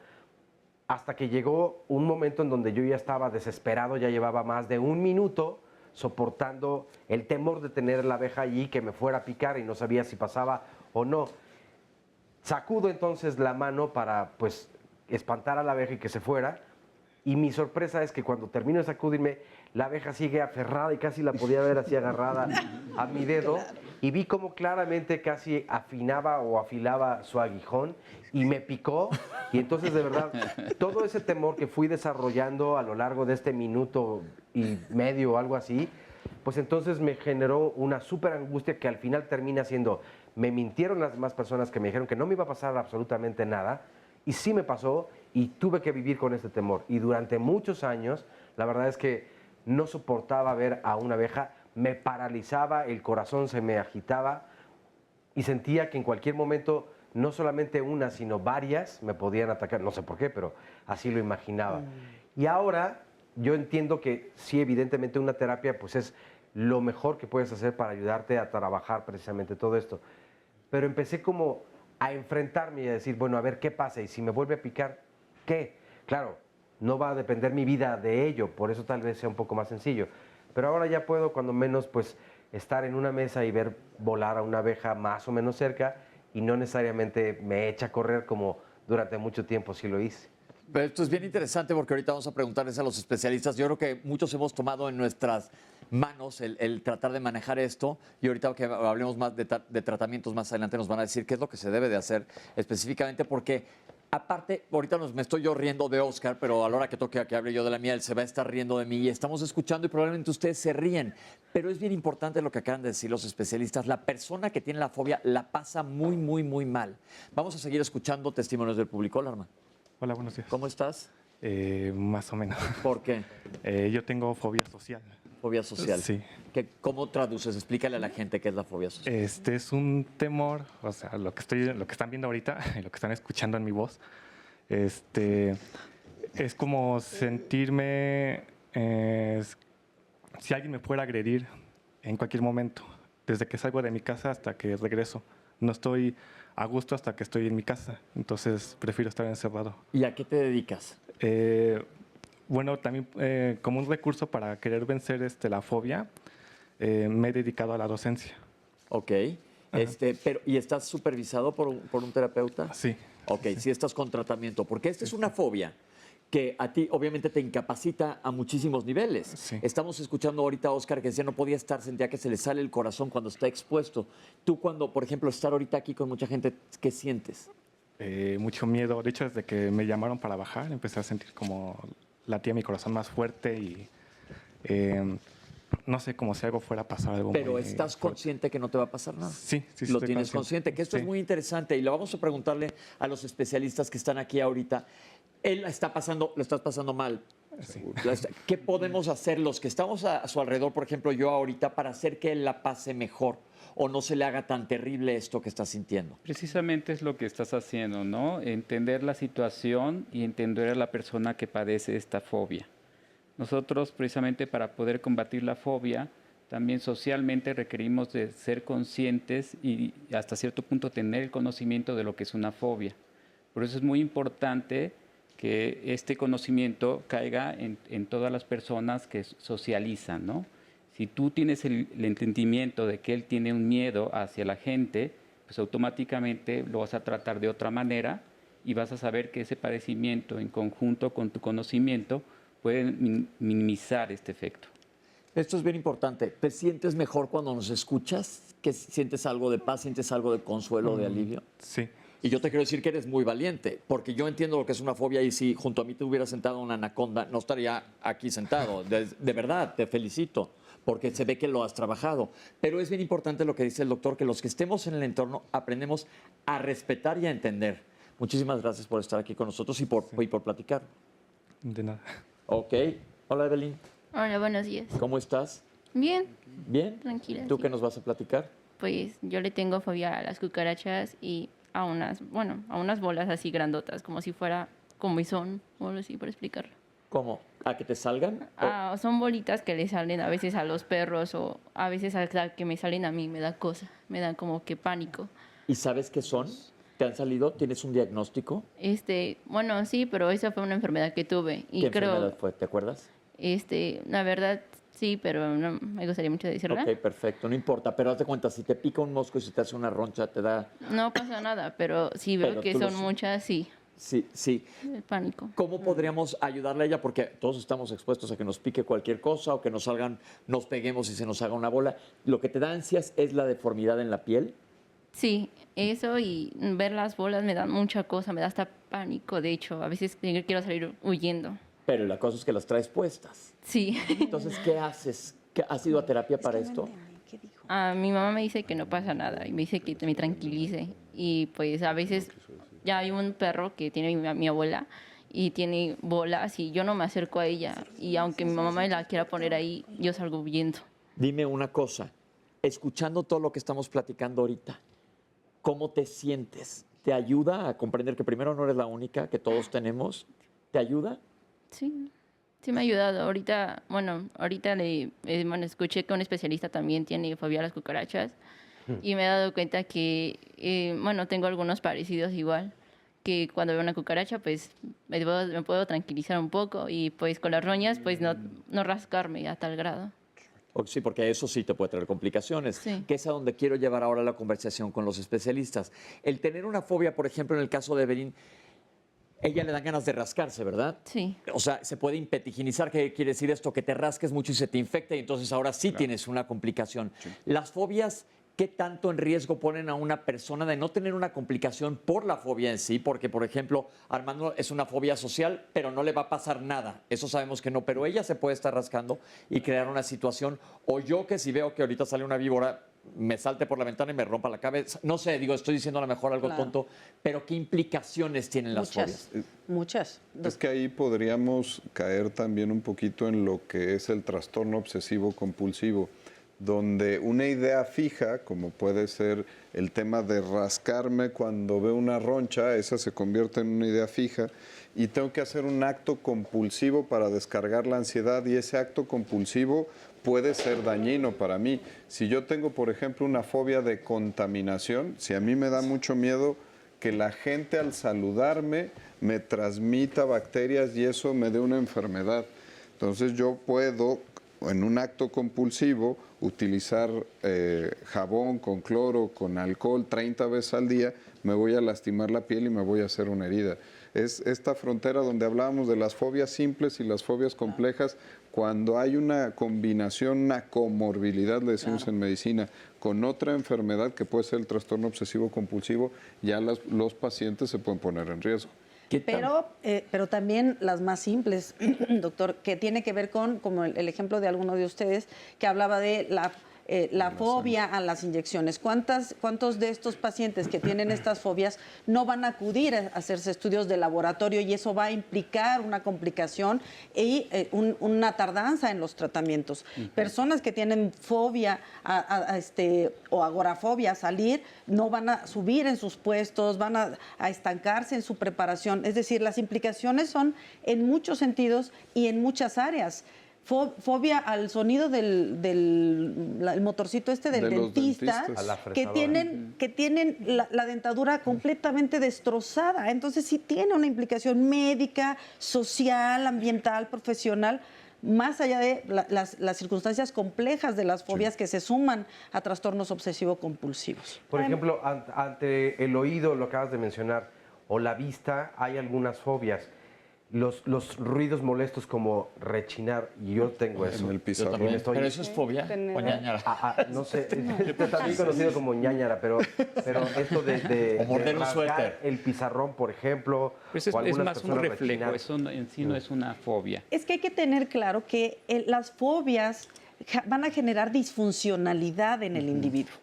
Hasta que llegó un momento en donde yo ya estaba desesperado, ya llevaba más de 1 minuto soportando el temor de tener la abeja allí que me fuera a picar y no sabía si pasaba o no. Sacudo entonces la mano para pues espantar a la abeja y que se fuera. Y mi sorpresa es que cuando termino de sacudirme, la abeja sigue aferrada y casi la podía ver así agarrada a mi dedo. Y vi como claramente casi afinaba o afilaba su aguijón y me picó. Y entonces, de verdad, todo ese temor que fui desarrollando a lo largo de este minuto y medio o algo así, pues entonces me generó una súper angustia que al final termina siendo, me mintieron las demás personas que me dijeron que no me iba a pasar absolutamente nada. Y sí me pasó y tuve que vivir con este temor. Y durante muchos años, la verdad es que no soportaba ver a una abeja, me paralizaba, el corazón se me agitaba y sentía que en cualquier momento, no solamente una, sino varias me podían atacar. No sé por qué, pero así lo imaginaba. Y ahora yo entiendo que sí, evidentemente una terapia pues es lo mejor que puedes hacer para ayudarte a trabajar precisamente todo esto. Pero empecé como a enfrentarme y a decir, bueno, a ver qué pasa y si me vuelve a picar, ¿qué? Claro, no va a depender mi vida de ello, por eso tal vez sea un poco más sencillo. Pero ahora ya puedo, cuando menos, pues estar en una mesa y ver volar a una abeja más o menos cerca y no necesariamente me echa a correr como durante mucho tiempo sí lo hice. Pero esto es bien interesante porque ahorita vamos a preguntarles a los especialistas. Yo creo que muchos hemos tomado en nuestras manos el tratar de manejar esto y ahorita que hablemos más de tratamientos más adelante nos van a decir qué es lo que se debe de hacer específicamente porque aparte, ahorita me estoy yo riendo de Oscar, pero a la hora que toque que hable yo de la mía, él se va a estar riendo de mí y estamos escuchando y probablemente ustedes se ríen. Pero es bien importante lo que acaban de decir los especialistas. La persona que tiene la fobia la pasa muy, muy, muy mal. Vamos a seguir escuchando testimonios del público. Hola, Arma. Hola, buenos días. ¿Cómo estás? Más o menos. ¿Por qué? Yo tengo fobia social. Fobia social. Sí. ¿Cómo traduces? Explícale a la gente qué es la fobia social. Este es un temor, o sea, lo que están viendo ahorita, lo que están escuchando en mi voz, es como sentirme si alguien me fuera a agredir en cualquier momento, desde que salgo de mi casa hasta que regreso. No estoy a gusto hasta que estoy en mi casa, entonces prefiero estar encerrado. ¿Y a qué te dedicas? Bueno, también como un recurso para querer vencer la fobia, me he dedicado a la docencia. Ok. ¿Y estás supervisado por un terapeuta? Sí. Ok, sí estás con tratamiento, porque esta es una fobia que a ti obviamente te incapacita a muchísimos niveles. Sí. Estamos escuchando ahorita a Oscar que decía no podía estar, sentía que se le sale el corazón cuando está expuesto. Tú cuando, por ejemplo, estar ahorita aquí con mucha gente, ¿qué sientes? Mucho miedo. De hecho, desde que me llamaron para bajar, empecé a sentir como latía mi corazón más fuerte y no sé, como si algo fuera a pasar. Pero ¿estás consciente que no te va a pasar nada? Sí, sí. Lo tienes consciente, que esto es muy interesante y lo vamos a preguntarle a los especialistas que están aquí ahorita. Él lo estás pasando mal. Sí. ¿Qué podemos hacer los que estamos a su alrededor, por ejemplo, yo ahorita, para hacer que él la pase mejor o no se le haga tan terrible esto que está sintiendo? Precisamente es lo que estás haciendo, ¿no? Entender la situación y entender a la persona que padece esta fobia. Nosotros, precisamente para poder combatir la fobia, también socialmente requerimos de ser conscientes y hasta cierto punto tener el conocimiento de lo que es una fobia. Por eso es muy importante que este conocimiento caiga en todas las personas que socializan, ¿no? Si tú tienes el entendimiento de que él tiene un miedo hacia la gente, pues automáticamente lo vas a tratar de otra manera y vas a saber que ese padecimiento en conjunto con tu conocimiento puede minimizar este efecto. Esto es bien importante. ¿Te sientes mejor cuando nos escuchas? ¿Que sientes algo de paz, sientes algo de consuelo, de alivio? Sí, Y yo te quiero decir que eres muy valiente, porque yo entiendo lo que es una fobia y si junto a mí te hubiera sentado una anaconda, no estaría aquí sentado. De verdad, te felicito, porque se ve que lo has trabajado. Pero es bien importante lo que dice el doctor, que los que estemos en el entorno aprendemos a respetar y a entender. Muchísimas gracias por estar aquí con nosotros y por platicar. De nada. Ok. Hola, Evelyn. Hola, buenos días. ¿Cómo estás? Bien. ¿Bien? Tranquila. ¿Tú sí. qué nos vas a platicar? Pues yo le tengo fobia a las cucarachas y a unas bolas así grandotas, como si fuera comezón o algo así, por explicarlo. ¿Cómo? ¿A que te salgan? Son bolitas que le salen a veces a los perros o a veces hasta que me salen a mí, me da cosa, me dan como que pánico. ¿Y sabes qué son? ¿Te han salido? ¿Tienes un diagnóstico? Bueno, sí, pero esa fue una enfermedad que tuve. Y ¿Qué creo, enfermedad fue? ¿Te acuerdas? La verdad, sí, pero no me gustaría mucho decirla. Ok, perfecto, no importa. Pero hazte cuenta, si te pica un mosco y si te hace una roncha, te da... No pasa nada, pero si veo Pero que tú lo son sientes. muchas, sí. Sí. El pánico. ¿Cómo podríamos ayudarle a ella? Porque todos estamos expuestos a que nos pique cualquier cosa o que nos peguemos y se nos haga una bola. Lo que te da ansias es la deformidad en la piel. Sí, eso y ver las bolas me da mucha cosa, me da hasta pánico. De hecho, a veces quiero salir huyendo. Pero la cosa es que las traes puestas. Sí. Entonces, ¿qué haces? ¿Has ido a terapia para esto? Mi mamá me dice que no pasa nada y me dice que me tranquilice. Y pues a veces ya hay un perro que tiene mi abuela y tiene bolas y yo no me acerco a ella. Y aunque mi mamá me la quiera poner ahí, yo salgo huyendo. Dime una cosa, escuchando todo lo que estamos platicando ahorita, ¿cómo te sientes? ¿Te ayuda a comprender que primero no eres la única, que todos tenemos? ¿Te ayuda? Sí, sí me ha ayudado. Ahorita escuché que un especialista también tiene fobia a las cucarachas y me he dado cuenta que, tengo algunos parecidos igual, que cuando veo una cucaracha, pues me puedo tranquilizar un poco y pues con las roñas, pues no rascarme a tal grado. Sí, porque eso sí te puede traer complicaciones, que es a donde quiero llevar ahora la conversación con los especialistas. El tener una fobia, por ejemplo, en el caso de Evelyn, ella le dan ganas de rascarse, ¿verdad? Sí. O sea, se puede impetiginizar, ¿qué quiere decir esto? Que te rasques mucho y se te infecta y entonces ahora sí tienes una complicación. Sí. Las fobias, ¿qué tanto en riesgo ponen a una persona de no tener una complicación por la fobia en sí? Porque, por ejemplo, Armando es una fobia social, pero no le va a pasar nada. Eso sabemos que no, pero ella se puede estar rascando y crear una situación. O yo que si veo que ahorita sale una víbora, me salte por la ventana y me rompa la cabeza. No sé, estoy diciendo a lo mejor algo tonto, pero ¿qué implicaciones tienen las fobias? Muchas. Es que ahí podríamos caer también un poquito en lo que es el trastorno obsesivo compulsivo, donde una idea fija, como puede ser el tema de rascarme cuando veo una roncha, esa se convierte en una idea fija y tengo que hacer un acto compulsivo para descargar la ansiedad y ese acto compulsivo puede ser dañino para mí. Si yo tengo, por ejemplo, una fobia de contaminación, si a mí me da mucho miedo que la gente al saludarme me transmita bacterias y eso me dé una enfermedad. Entonces yo puedo, en un acto compulsivo, utilizar jabón con cloro, con alcohol 30 veces al día, me voy a lastimar la piel y me voy a hacer una herida. Es esta frontera donde hablábamos de las fobias simples y las fobias complejas, cuando hay una combinación, una comorbilidad, le decimos en medicina, con otra enfermedad que puede ser el trastorno obsesivo compulsivo, ya los pacientes se pueden poner en riesgo. Pero también las más simples, doctor, que tiene que ver con, como el ejemplo de alguno de ustedes, que hablaba de la fobia a las inyecciones. ¿Cuántos de estos pacientes que tienen estas fobias no van a acudir a hacerse estudios de laboratorio y eso va a implicar una complicación y una tardanza en los tratamientos? Personas que tienen fobia o agorafobia a salir no van a subir en sus puestos, van a estancarse en su preparación. Es decir, las implicaciones son en muchos sentidos y en muchas áreas. Fobia al sonido del motorcito del dentista, que tienen la dentadura completamente destrozada. Entonces sí tiene una implicación médica, social, ambiental, profesional, más allá de las circunstancias complejas de las fobias que se suman a trastornos obsesivo-compulsivos. Por ejemplo, ante el oído, lo acabas de mencionar, o la vista, hay algunas fobias. los ruidos molestos como rechinar, y yo tengo eso. En el pizarrón. Pero eso es fobia o ñañara. No sé, también conocido como ñañara, pero esto o morder un rasgar suéter. el pizarrón, por ejemplo, Pues o es algunas más un personas reflejo, rechinar. eso en sí no es una fobia. Es que hay que tener claro que las fobias van a generar disfuncionalidad en el individuo.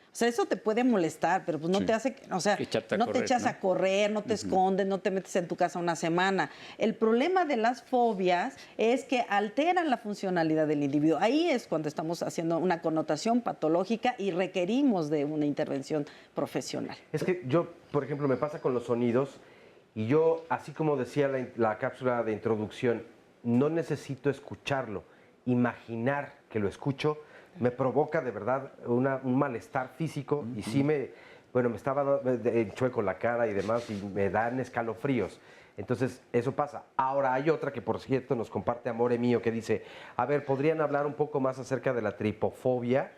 O sea, eso te puede molestar, pero pues no te hace, o sea, Echarte a no te correr, echas ¿no? a correr, no te escondes, no te metes en tu casa una semana. El problema de las fobias es que alteran la funcionalidad del individuo. Ahí es cuando estamos haciendo una connotación patológica y requerimos de una intervención profesional. Es que yo, por ejemplo, me pasa con los sonidos y yo, así como decía la cápsula de introducción, no necesito escucharlo, imaginar que lo escucho me provoca de verdad un malestar físico y sí me estaba chueco la cara y demás y me dan escalofríos. Entonces, eso pasa. Ahora hay otra que, por cierto, nos comparte Amore Mío, que dice, a ver, ¿podrían hablar un poco más acerca de la tripofobia?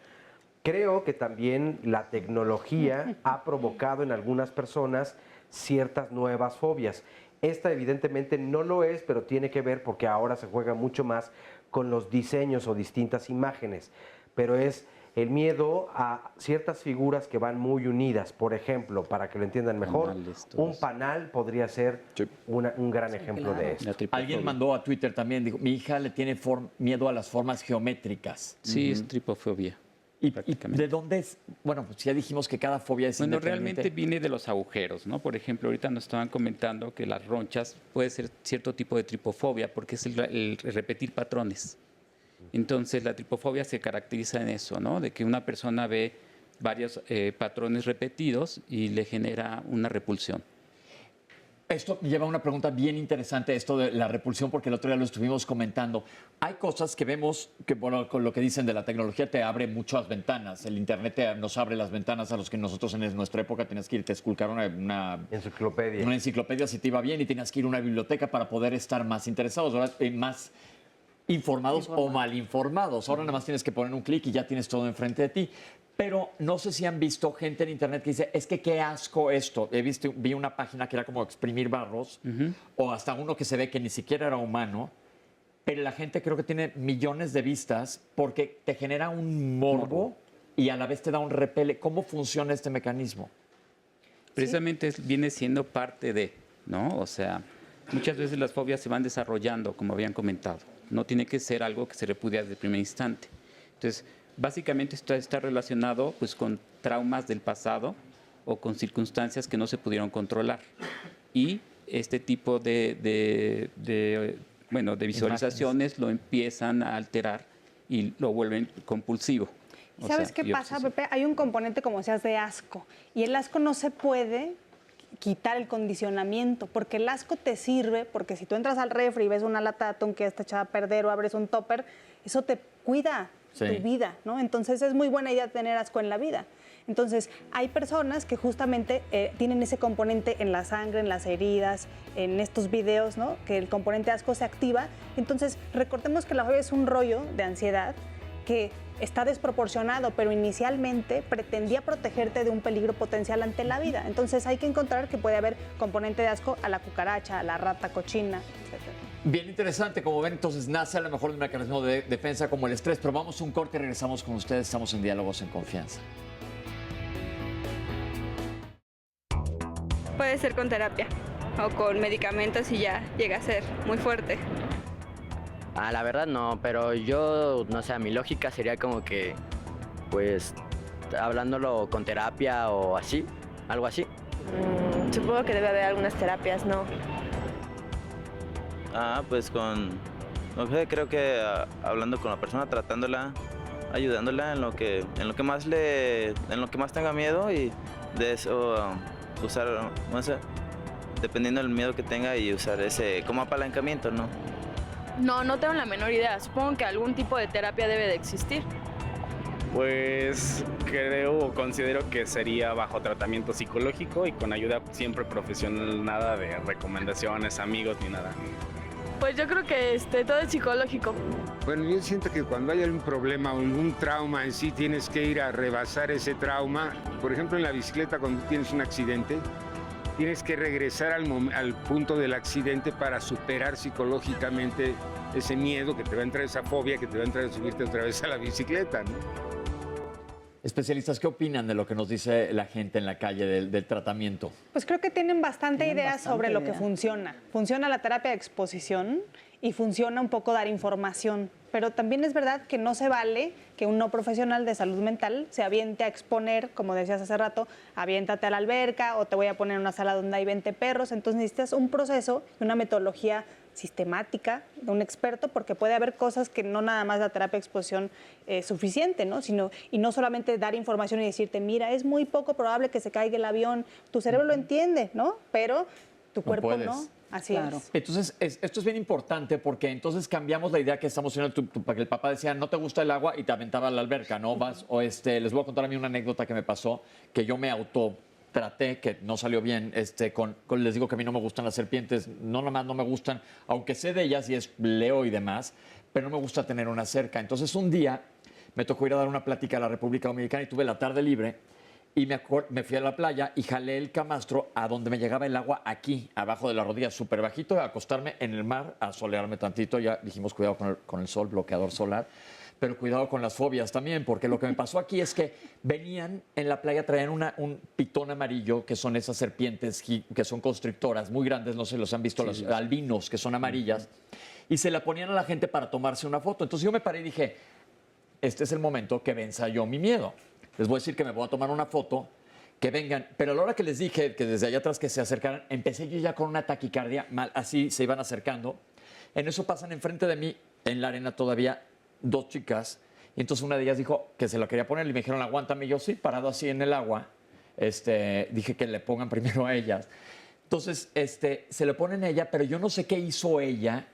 Creo que también la tecnología ha provocado en algunas personas ciertas nuevas fobias. Esta evidentemente no lo es, pero tiene que ver porque ahora se juega mucho más con los diseños o distintas imágenes. Pero es el miedo a ciertas figuras que van muy unidas. Por ejemplo, para que lo entiendan mejor, un panal podría ser un gran ejemplo de esto. Alguien mandó a Twitter también, dijo, mi hija le tiene miedo a las formas geométricas. Sí, es tripofobia. ¿Y de dónde es? Bueno, pues ya dijimos que cada fobia es Bueno, independiente. realmente viene de los agujeros, ¿no? Por ejemplo, ahorita nos estaban comentando que las ronchas puede ser cierto tipo de tripofobia porque es el repetir patrones. Entonces, la tripofobia se caracteriza en eso, ¿no? De que una persona ve varios patrones repetidos y le genera una repulsión. Esto lleva a una pregunta bien interesante, esto de la repulsión, porque el otro día lo estuvimos comentando. Hay cosas que vemos que, bueno, con lo que dicen de la tecnología te abre muchas ventanas. El Internet nos abre las ventanas a los que nosotros en nuestra época tenías que irte a esculcar una enciclopedia. Una enciclopedia si te iba bien y tenías que ir a una biblioteca para poder estar más interesados, ¿verdad? Más informados o mal informados. Ahora nada más tienes que poner un clic y ya tienes todo enfrente de ti. Pero no sé si han visto gente en internet que dice, es que qué asco esto. Vi una página que era como exprimir barros, o hasta uno que se ve que ni siquiera era humano, pero la gente creo que tiene millones de vistas porque te genera un morbo y a la vez te da un repele. ¿Cómo funciona este mecanismo? Precisamente viene siendo parte de, ¿no? O sea, muchas veces las fobias se van desarrollando, como habían comentado. No tiene que ser algo que se repudia desde el primer instante. Entonces, básicamente esto está relacionado pues, con traumas del pasado o con circunstancias que no se pudieron controlar. Y este tipo de visualizaciones lo empiezan a alterar y lo vuelven compulsivo. ¿Sabes qué pasa, Pepe? Hay un componente, como decías, de asco. Y el asco no se puede quitar el condicionamiento, porque el asco te sirve, porque si tú entras al refri y ves una lata de atún que ya está echada a perder o abres un topper, eso te cuida tu vida, ¿no? Entonces es muy buena idea tener asco en la vida. Entonces hay personas que justamente tienen ese componente en la sangre, en las heridas, en estos videos, ¿no? Que el componente asco se activa. Entonces recordemos que la fobia es un rollo de ansiedad que está desproporcionado, pero inicialmente pretendía protegerte de un peligro potencial ante la vida. Entonces hay que encontrar que puede haber componente de asco a la cucaracha, a la rata cochina, etc. Bien interesante, como ven, entonces nace a lo mejor un mecanismo de defensa como el estrés, pero vamos a un corte y regresamos con ustedes, estamos en Diálogos en Confianza. Puede ser con terapia o con medicamentos y ya llega a ser muy fuerte. La verdad no, pero yo, no sé, mi lógica sería como que, pues, hablándolo con terapia o así, algo así. Supongo que debe haber algunas terapias, ¿no? Pues creo que hablando con la persona, tratándola, ayudándola en lo que más tenga miedo y de eso usar, no sé, dependiendo del miedo que tenga y usar ese como apalancamiento, ¿no? No tengo la menor idea. Supongo que algún tipo de terapia debe de existir. Pues creo o considero que sería bajo tratamiento psicológico y con ayuda siempre profesional, nada de recomendaciones, amigos ni nada. Pues yo creo que todo es psicológico. Bueno, yo siento que cuando hay algún problema o algún trauma en sí, tienes que ir a rebasar ese trauma. Por ejemplo, en la bicicleta, cuando tienes un accidente, tienes que regresar al punto del accidente para superar psicológicamente ese miedo que te va a entrar, esa fobia que te va a entrar a subirte otra vez a la bicicleta, ¿no? Especialistas, ¿qué opinan de lo que nos dice la gente en la calle del tratamiento? Pues creo que tienen bastante idea sobre lo que funciona. Funciona la terapia de exposición y funciona un poco dar información. Pero también es verdad que no se vale que un no profesional de salud mental se aviente a exponer, como decías hace rato, aviéntate a la alberca o te voy a poner en una sala donde hay 20 perros. Entonces necesitas un proceso y una metodología sistemática de un experto, porque puede haber cosas que no nada más la terapia de exposición es suficiente, ¿no? Y no solamente dar información y decirte, mira, es muy poco probable que se caiga el avión. Tu cerebro lo entiende, ¿no? Pero tu cuerpo no. Así es. Entonces, esto es bien importante porque entonces cambiamos la idea que estamos haciendo. Para que el papá decía, no te gusta el agua y te aventaba a la alberca, ¿no? Vas, les voy a contar a mí una anécdota que me pasó, que yo me traté, que no salió bien, les digo que a mí no me gustan las serpientes, no nomás no me gustan, aunque sé de ellas y leo y demás, pero no me gusta tener una cerca. Entonces un día me tocó ir a dar una plática a la República Dominicana y tuve la tarde libre y me fui a la playa y jalé el camastro a donde me llegaba el agua aquí, abajo de la rodilla, súper bajito, a acostarme en el mar, a solearme tantito. Ya dijimos, cuidado con el sol, bloqueador solar. Pero cuidado con las fobias también, porque lo que me pasó aquí es que venían en la playa, traían un pitón amarillo, que son esas serpientes que son constrictoras, muy grandes, no sé si los han visto, los albinos, que son amarillas, y se la ponían a la gente para tomarse una foto. Entonces yo me paré y dije, este es el momento que venza yo mi miedo. Les voy a decir que me voy a tomar una foto, que vengan. Pero a la hora que les dije que desde allá atrás que se acercaran, empecé yo ya con una taquicardia, así se iban acercando. En eso pasan enfrente de mí, en la arena todavía, 2 chicas, y entonces una de ellas dijo que se la quería poner y me dijeron, aguántame. Y yo sí, parado así en el agua, dije que le pongan primero a ellas. Entonces, se le ponen a ella, pero yo no sé qué hizo ella,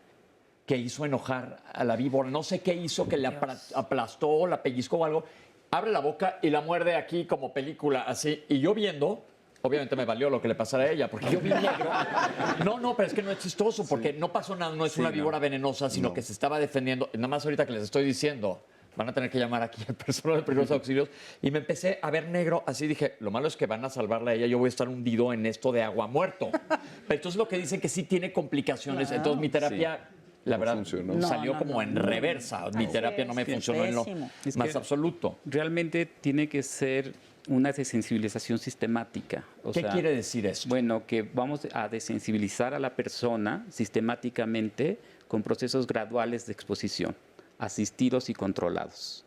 que hizo enojar a la víbora, no sé qué hizo, que le aplastó, la pellizcó o algo, abre la boca y la muerde aquí como película, así, y yo viendo. Obviamente me valió lo que le pasara a ella, porque yo vi negro. No, pero es que no es chistoso, porque no pasó nada, no es una víbora venenosa, sino que se estaba defendiendo. Nada más ahorita que les estoy diciendo, van a tener que llamar aquí al personal de primeros auxilios. Y me empecé a ver negro, así dije, lo malo es que van a salvarla a ella, yo voy a estar hundido en esto de agua muerto. Pero entonces lo que dicen que sí tiene complicaciones, entonces mi terapia... La verdad, salió como en reversa. Mi terapia no me funcionó en lo más absoluto. Realmente tiene que ser una desensibilización sistemática. ¿Qué quiere decir eso? Bueno, que vamos a desensibilizar a la persona sistemáticamente con procesos graduales de exposición, asistidos y controlados.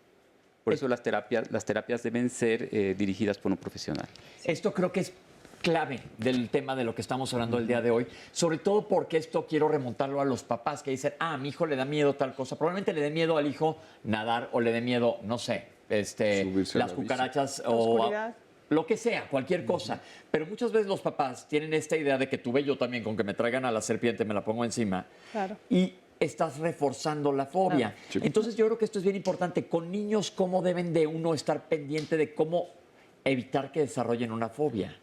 Por eso las terapias deben ser dirigidas por un profesional. Esto creo que es clave del tema de lo que estamos hablando el día de hoy, sobre todo porque esto quiero remontarlo a los papás que dicen, a mi hijo le da miedo tal cosa, probablemente le dé miedo al hijo nadar o le dé miedo, no sé, las cucarachas o lo que sea, cualquier cosa. Pero muchas veces los papás tienen esta idea de que tuve yo también, con que me traigan a la serpiente, me la pongo encima. Claro. Y estás reforzando la fobia. Claro. Entonces yo creo que esto es bien importante. Con niños, ¿cómo deben de uno estar pendiente de cómo evitar que desarrollen una fobia?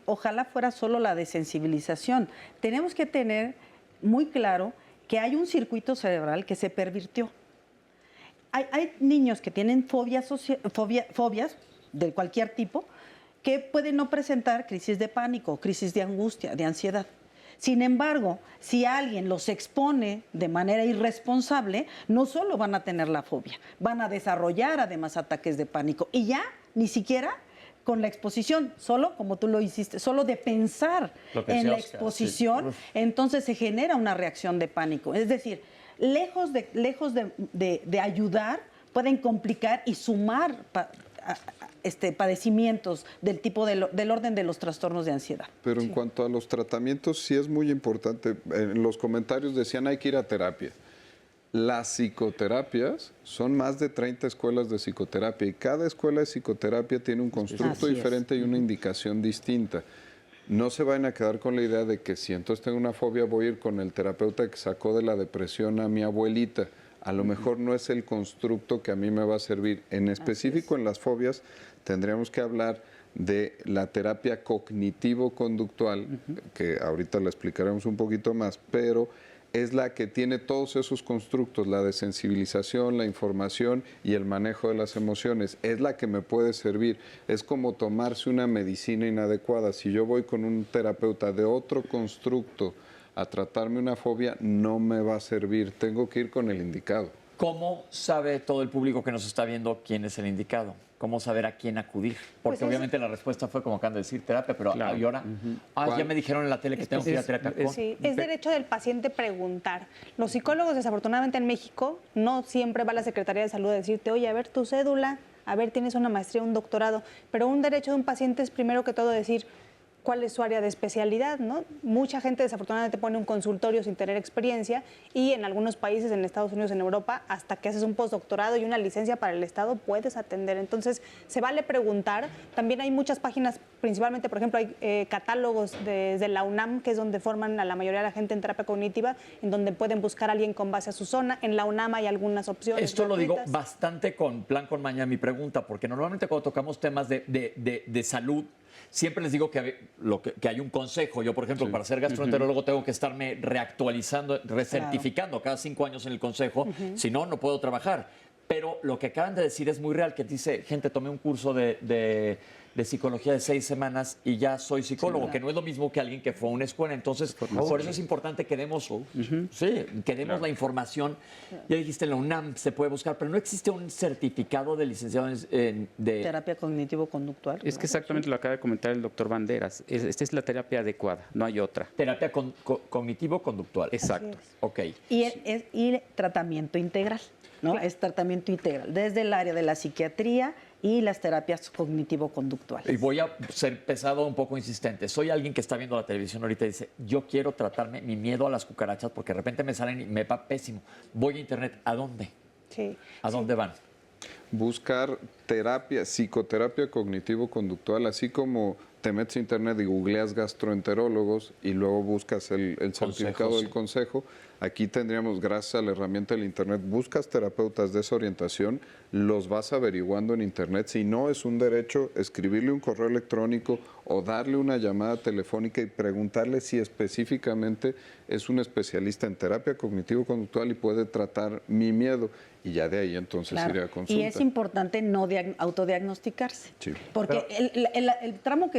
Ojalá fuera solo la desensibilización. Tenemos que tener muy claro que hay un circuito cerebral que se pervirtió. Hay niños que tienen fobias de cualquier tipo que pueden no presentar crisis de pánico, crisis de angustia, de ansiedad. Sin embargo, si alguien los expone de manera irresponsable, no solo van a tener la fobia, van a desarrollar además ataques de pánico. Y ya ni siquiera con la exposición, solo como tú lo hiciste, solo de pensar en la exposición, entonces se genera una reacción de pánico. Es decir, lejos de ayudar, pueden complicar y sumar padecimientos del tipo del orden de los trastornos de ansiedad. Pero en cuanto a los tratamientos, sí es muy importante. En los comentarios decían hay que ir a terapia. Las psicoterapias son más de 30 escuelas de psicoterapia y cada escuela de psicoterapia tiene un constructo diferente y una indicación distinta. No se vayan a quedar con la idea de que si entonces tengo una fobia voy a ir con el terapeuta que sacó de la depresión a mi abuelita. A lo mejor no es el constructo que a mí me va a servir. En específico en las fobias tendríamos que hablar de la terapia cognitivo-conductual, que ahorita la explicaremos un poquito más, pero es la que tiene todos esos constructos, la de sensibilización, la información y el manejo de las emociones. Es la que me puede servir. Es como tomarse una medicina inadecuada. Si yo voy con un terapeuta de otro constructo a tratarme una fobia, no me va a servir. Tengo que ir con el indicado. ¿Cómo sabe todo el público que nos está viendo quién es el indicado? ¿Cómo saber a quién acudir? Porque Pues obviamente la respuesta fue como acaban de decir, terapia, pero Claro. ¿y ahora? Ya me dijeron en la tele que tengo que ir a terapia. Sí, es derecho del paciente preguntar. Los psicólogos, desafortunadamente en México, no siempre va a la Secretaría de Salud a decirte, oye, a ver tu cédula, a ver, tienes una maestría, un doctorado. Pero un derecho de un paciente es primero que todo decir cuál es su área de especialidad, ¿no? Mucha gente desafortunadamente pone un consultorio sin tener experiencia y en algunos países, en Estados Unidos, en Europa, hasta que haces un postdoctorado y una licencia para el Estado, puedes atender. Entonces, se vale preguntar. También hay muchas páginas, principalmente, por ejemplo, hay catálogos desde la UNAM, que es donde forman a la mayoría de la gente en terapia cognitiva, en donde pueden buscar a alguien con base a su zona. En la UNAM hay algunas opciones. Esto lo digo gratuitas. bastante con maña mi pregunta, porque normalmente cuando tocamos temas de salud, siempre les digo que hay un consejo. Yo, por ejemplo, para ser gastroenterólogo tengo que estarme reactualizando, recertificando cada 5 años en el consejo, si no, no puedo trabajar. Pero lo que acaban de decir es muy real, que dice, gente, tomé un curso de psicología de 6 semanas y ya soy psicólogo, que no es lo mismo que alguien que fue a una escuela. Entonces, por eso es importante que demos, la información. Ya dijiste, en la UNAM se puede buscar, pero no existe un certificado de licenciado de terapia cognitivo-conductual. Es que exactamente lo acaba de comentar el doctor Banderas. Esta es la terapia adecuada, no hay otra. Terapia cognitivo-conductual. Exacto. Ok. Y tratamiento integral, ¿no? Es tratamiento integral, desde el área de la psiquiatría y las terapias cognitivo-conductuales. Y voy a ser pesado, un poco insistente. Soy alguien que está viendo la televisión ahorita y dice, yo quiero tratarme mi miedo a las cucarachas porque de repente me salen y me va pésimo. Voy a internet, ¿a dónde? Sí. ¿A dónde van? Buscar terapia, psicoterapia cognitivo-conductual, así como te metes a internet y googleas gastroenterólogos y luego buscas el certificado del consejo. Aquí tendríamos, gracias a la herramienta del internet, buscas terapeutas de esa orientación, los vas averiguando en internet. Si no, es un derecho escribirle un correo electrónico o darle una llamada telefónica y preguntarle si específicamente es un especialista en terapia cognitivo-conductual y puede tratar mi miedo. Y ya de ahí entonces iría a consulta. Y es importante no autodiagnosticarse. Sí. Porque el tramo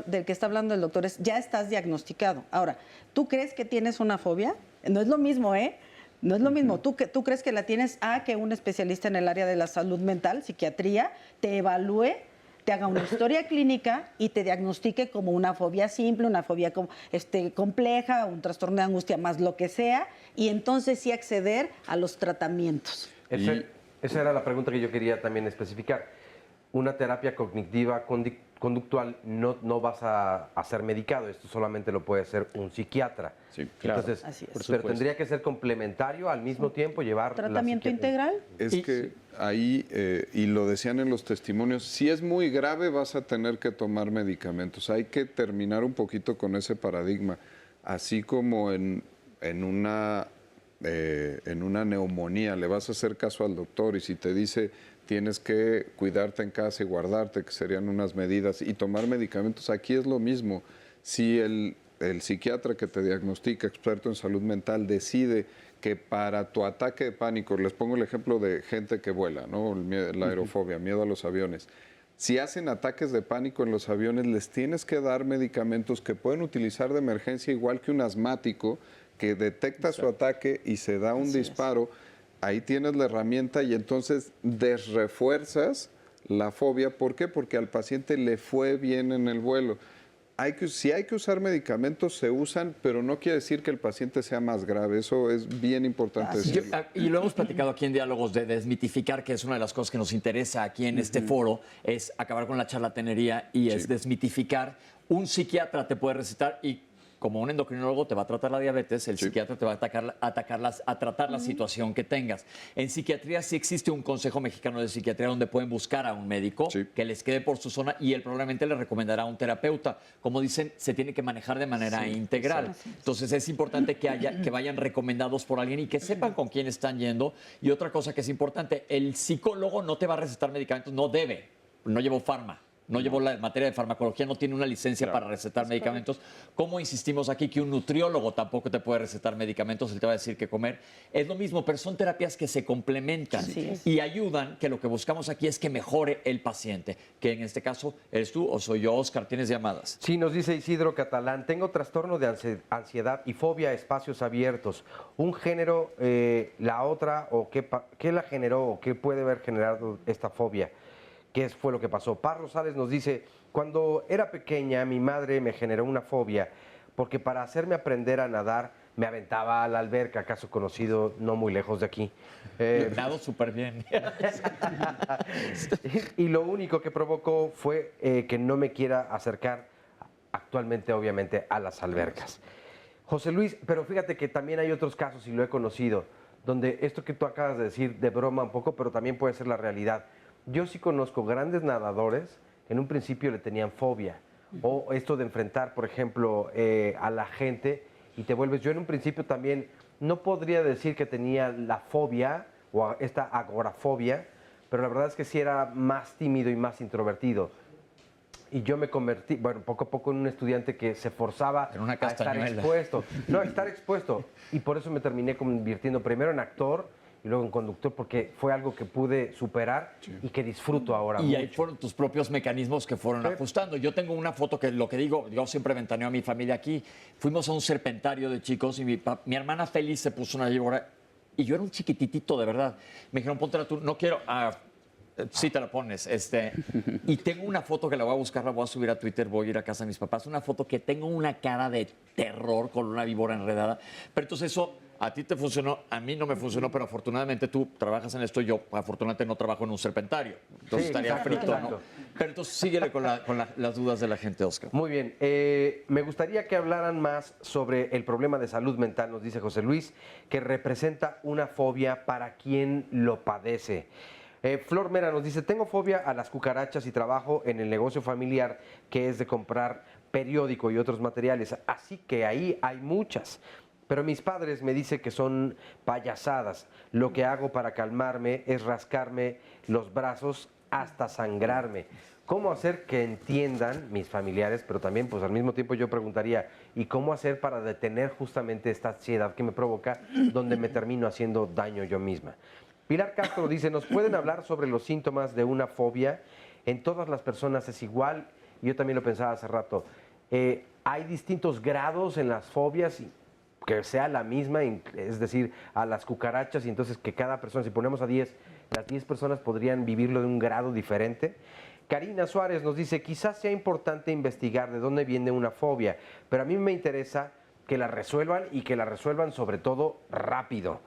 del que está hablando el doctor es ya estás diagnosticado. Ahora, ¿tú crees que tienes una fobia? No es lo mismo, ¿eh? No es lo mismo. ¿Tú crees que la tienes que un especialista en el área de la salud mental, psiquiatría, te evalúe, te haga una historia clínica y te diagnostique como una fobia simple, una fobia compleja, un trastorno de angustia, más lo que sea, y entonces sí acceder a los tratamientos? Esa era la pregunta que yo quería también especificar. Una terapia cognitiva conductual no vas a ser medicado, esto solamente lo puede hacer un psiquiatra. Sí, claro. Entonces, pero tendría que ser complementario al mismo tiempo llevar tratamiento integral. Es que ahí, y lo decían en los testimonios, si es muy grave vas a tener que tomar medicamentos. Hay que terminar un poquito con ese paradigma, así como en una neumonía le vas a hacer caso al doctor y si te dice tienes que cuidarte en casa y guardarte, que serían unas medidas, y tomar medicamentos, aquí es lo mismo. Si el psiquiatra que te diagnostica, experto en salud mental, decide que para tu ataque de pánico, les pongo el ejemplo de gente que vuela, ¿no? La aerofobia, miedo a los aviones. Si hacen ataques de pánico en los aviones, les tienes que dar medicamentos que pueden utilizar de emergencia, igual que un asmático, que detecta su ataque y se da un disparo. Ahí tienes la herramienta y entonces desrefuerzas la fobia. ¿Por qué? Porque al paciente le fue bien en el vuelo. Si hay que usar medicamentos, se usan, pero no quiere decir que el paciente sea más grave. Eso es bien importante decirlo. Y lo hemos platicado aquí en Diálogos, de desmitificar, que es una de las cosas que nos interesa aquí en este foro, es acabar con la charlatanería y es desmitificar. Un psiquiatra te puede recetar y como un endocrinólogo te va a tratar la diabetes, el psiquiatra te va a tratar la situación que tengas. En psiquiatría sí existe un Consejo Mexicano de Psiquiatría donde pueden buscar a un médico que les quede por su zona y él probablemente le recomendará a un terapeuta. Como dicen, se tiene que manejar de manera integral. Entonces es importante que vayan recomendados por alguien y que sepan con quién están yendo. Y otra cosa que es importante, el psicólogo no te va a recetar medicamentos, no llevo farma. no llevó la materia de farmacología, no tiene una licencia para recetar medicamentos. ¿Cómo insistimos aquí que un nutriólogo tampoco te puede recetar medicamentos? Él te va a decir qué comer. Es lo mismo, pero son terapias que se complementan y ayudan, que lo que buscamos aquí es que mejore el paciente, que en este caso eres tú o soy yo. Oscar, ¿tienes llamadas? Sí, nos dice Isidro Catalán, tengo trastorno de ansiedad y fobia a espacios abiertos. Un género, la otra, o qué la generó o qué puede haber generado esta fobia. ¿Qué fue lo que pasó? Paz Rosales nos dice, cuando era pequeña mi madre me generó una fobia porque para hacerme aprender a nadar me aventaba a la alberca, caso conocido no muy lejos de aquí. Nado súper bien. Y lo único que provocó fue que no me quiera acercar actualmente, obviamente, a las albercas. José Luis, pero fíjate que también hay otros casos, y lo he conocido, donde esto que tú acabas de decir de broma un poco, pero también puede ser la realidad. Yo sí conozco grandes nadadores que en un principio le tenían fobia. O esto de enfrentar, por ejemplo, a la gente y te vuelves... Yo en un principio también no podría decir que tenía la fobia o esta agorafobia, pero la verdad es que sí era más tímido y más introvertido. Y yo me convertí, bueno, poco a poco en un estudiante que se forzaba en una a estar expuesto. No, a estar expuesto. Y por eso me terminé convirtiendo primero en actor y luego en conductor, porque fue algo que pude superar y que disfruto ahora Y mucho. ahí fueron tus propios mecanismos que fueron ajustando. Yo tengo una foto que lo que digo, yo siempre ventaneo a mi familia aquí. Fuimos a un serpentario de chicos y mi hermana feliz se puso una víbora y yo era un chiquititito, de verdad. Me dijeron, póntela tú, no quiero... sí te la pones. Y tengo una foto que la voy a buscar, la voy a subir a Twitter, voy a ir a casa de mis papás. Una foto que tengo una cara de terror con una víbora enredada. Pero entonces eso a ti te funcionó, a mí no me funcionó, pero afortunadamente tú trabajas en esto y yo afortunadamente no trabajo en un serpentario. Entonces estaría frito, ¿no? Pero entonces síguele con las dudas de la gente, Oscar. Muy bien. Me gustaría que hablaran más sobre el problema de salud mental, nos dice José Luis, que representa una fobia para quien lo padece. Flor Mera nos dice, tengo fobia a las cucarachas y trabajo en el negocio familiar que es de comprar periódico y otros materiales, así que ahí hay muchas. Pero mis padres me dicen que son payasadas. Lo que hago para calmarme es rascarme los brazos hasta sangrarme. ¿Cómo hacer que entiendan mis familiares? Pero también, pues al mismo tiempo yo preguntaría, ¿y cómo hacer para detener justamente esta ansiedad que me provoca, donde me termino haciendo daño yo misma? Pilar Castro dice, ¿nos pueden hablar sobre los síntomas de una fobia? En todas las personas es igual. Yo también lo pensaba hace rato. ¿Hay distintos grados en las fobias? Que sea la misma, es decir, a las cucarachas, y entonces que cada persona, si ponemos a 10, las 10 personas podrían vivirlo de un grado diferente. Karina Suárez nos dice, quizás sea importante investigar de dónde viene una fobia, pero a mí me interesa que la resuelvan y que la resuelvan sobre todo rápido.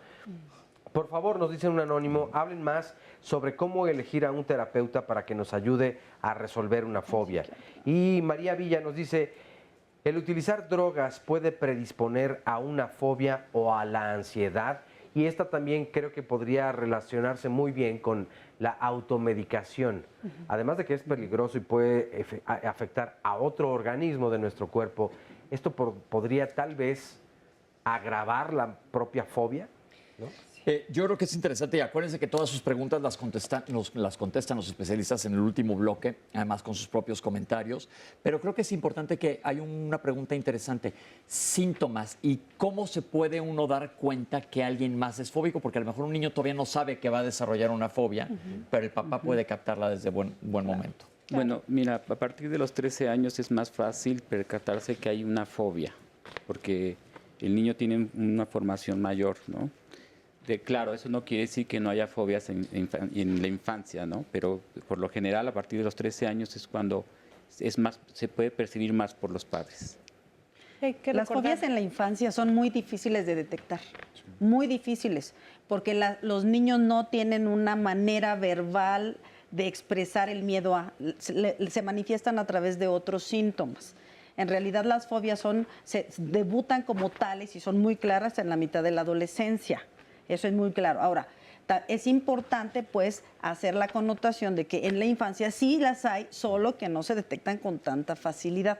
Por favor, nos dice un anónimo, hablen más sobre cómo elegir a un terapeuta para que nos ayude a resolver una fobia. Y María Villa nos dice, ¿el utilizar drogas puede predisponer a una fobia o a la ansiedad? Y esta también creo que podría relacionarse muy bien con la automedicación. Además de que es peligroso y puede afectar a otro organismo de nuestro cuerpo, ¿esto podría tal vez agravar la propia fobia? ¿No? Yo creo que es interesante y acuérdense que todas sus preguntas las contestan los especialistas en el último bloque, además con sus propios comentarios, pero creo que es importante que hay una pregunta interesante, síntomas y cómo se puede uno dar cuenta que alguien más es fóbico, porque a lo mejor un niño todavía no sabe que va a desarrollar una fobia, pero el papá puede captarla desde buen momento. Bueno, mira, a partir de los 13 años es más fácil percatarse que hay una fobia, porque el niño tiene una formación mayor, ¿no? Claro, eso no quiere decir que no haya fobias en la infancia, ¿no? Pero por lo general, a partir de los 13 años es cuando se puede percibir más por los padres. Las fobias en la infancia son muy difíciles de detectar, muy difíciles, porque los niños no tienen una manera verbal de expresar el miedo, se manifiestan a través de otros síntomas. En realidad las fobias se debutan como tales y son muy claras en la mitad de la adolescencia. Eso es muy claro. Ahora, es importante pues hacer la connotación de que en la infancia sí las hay, solo que no se detectan con tanta facilidad.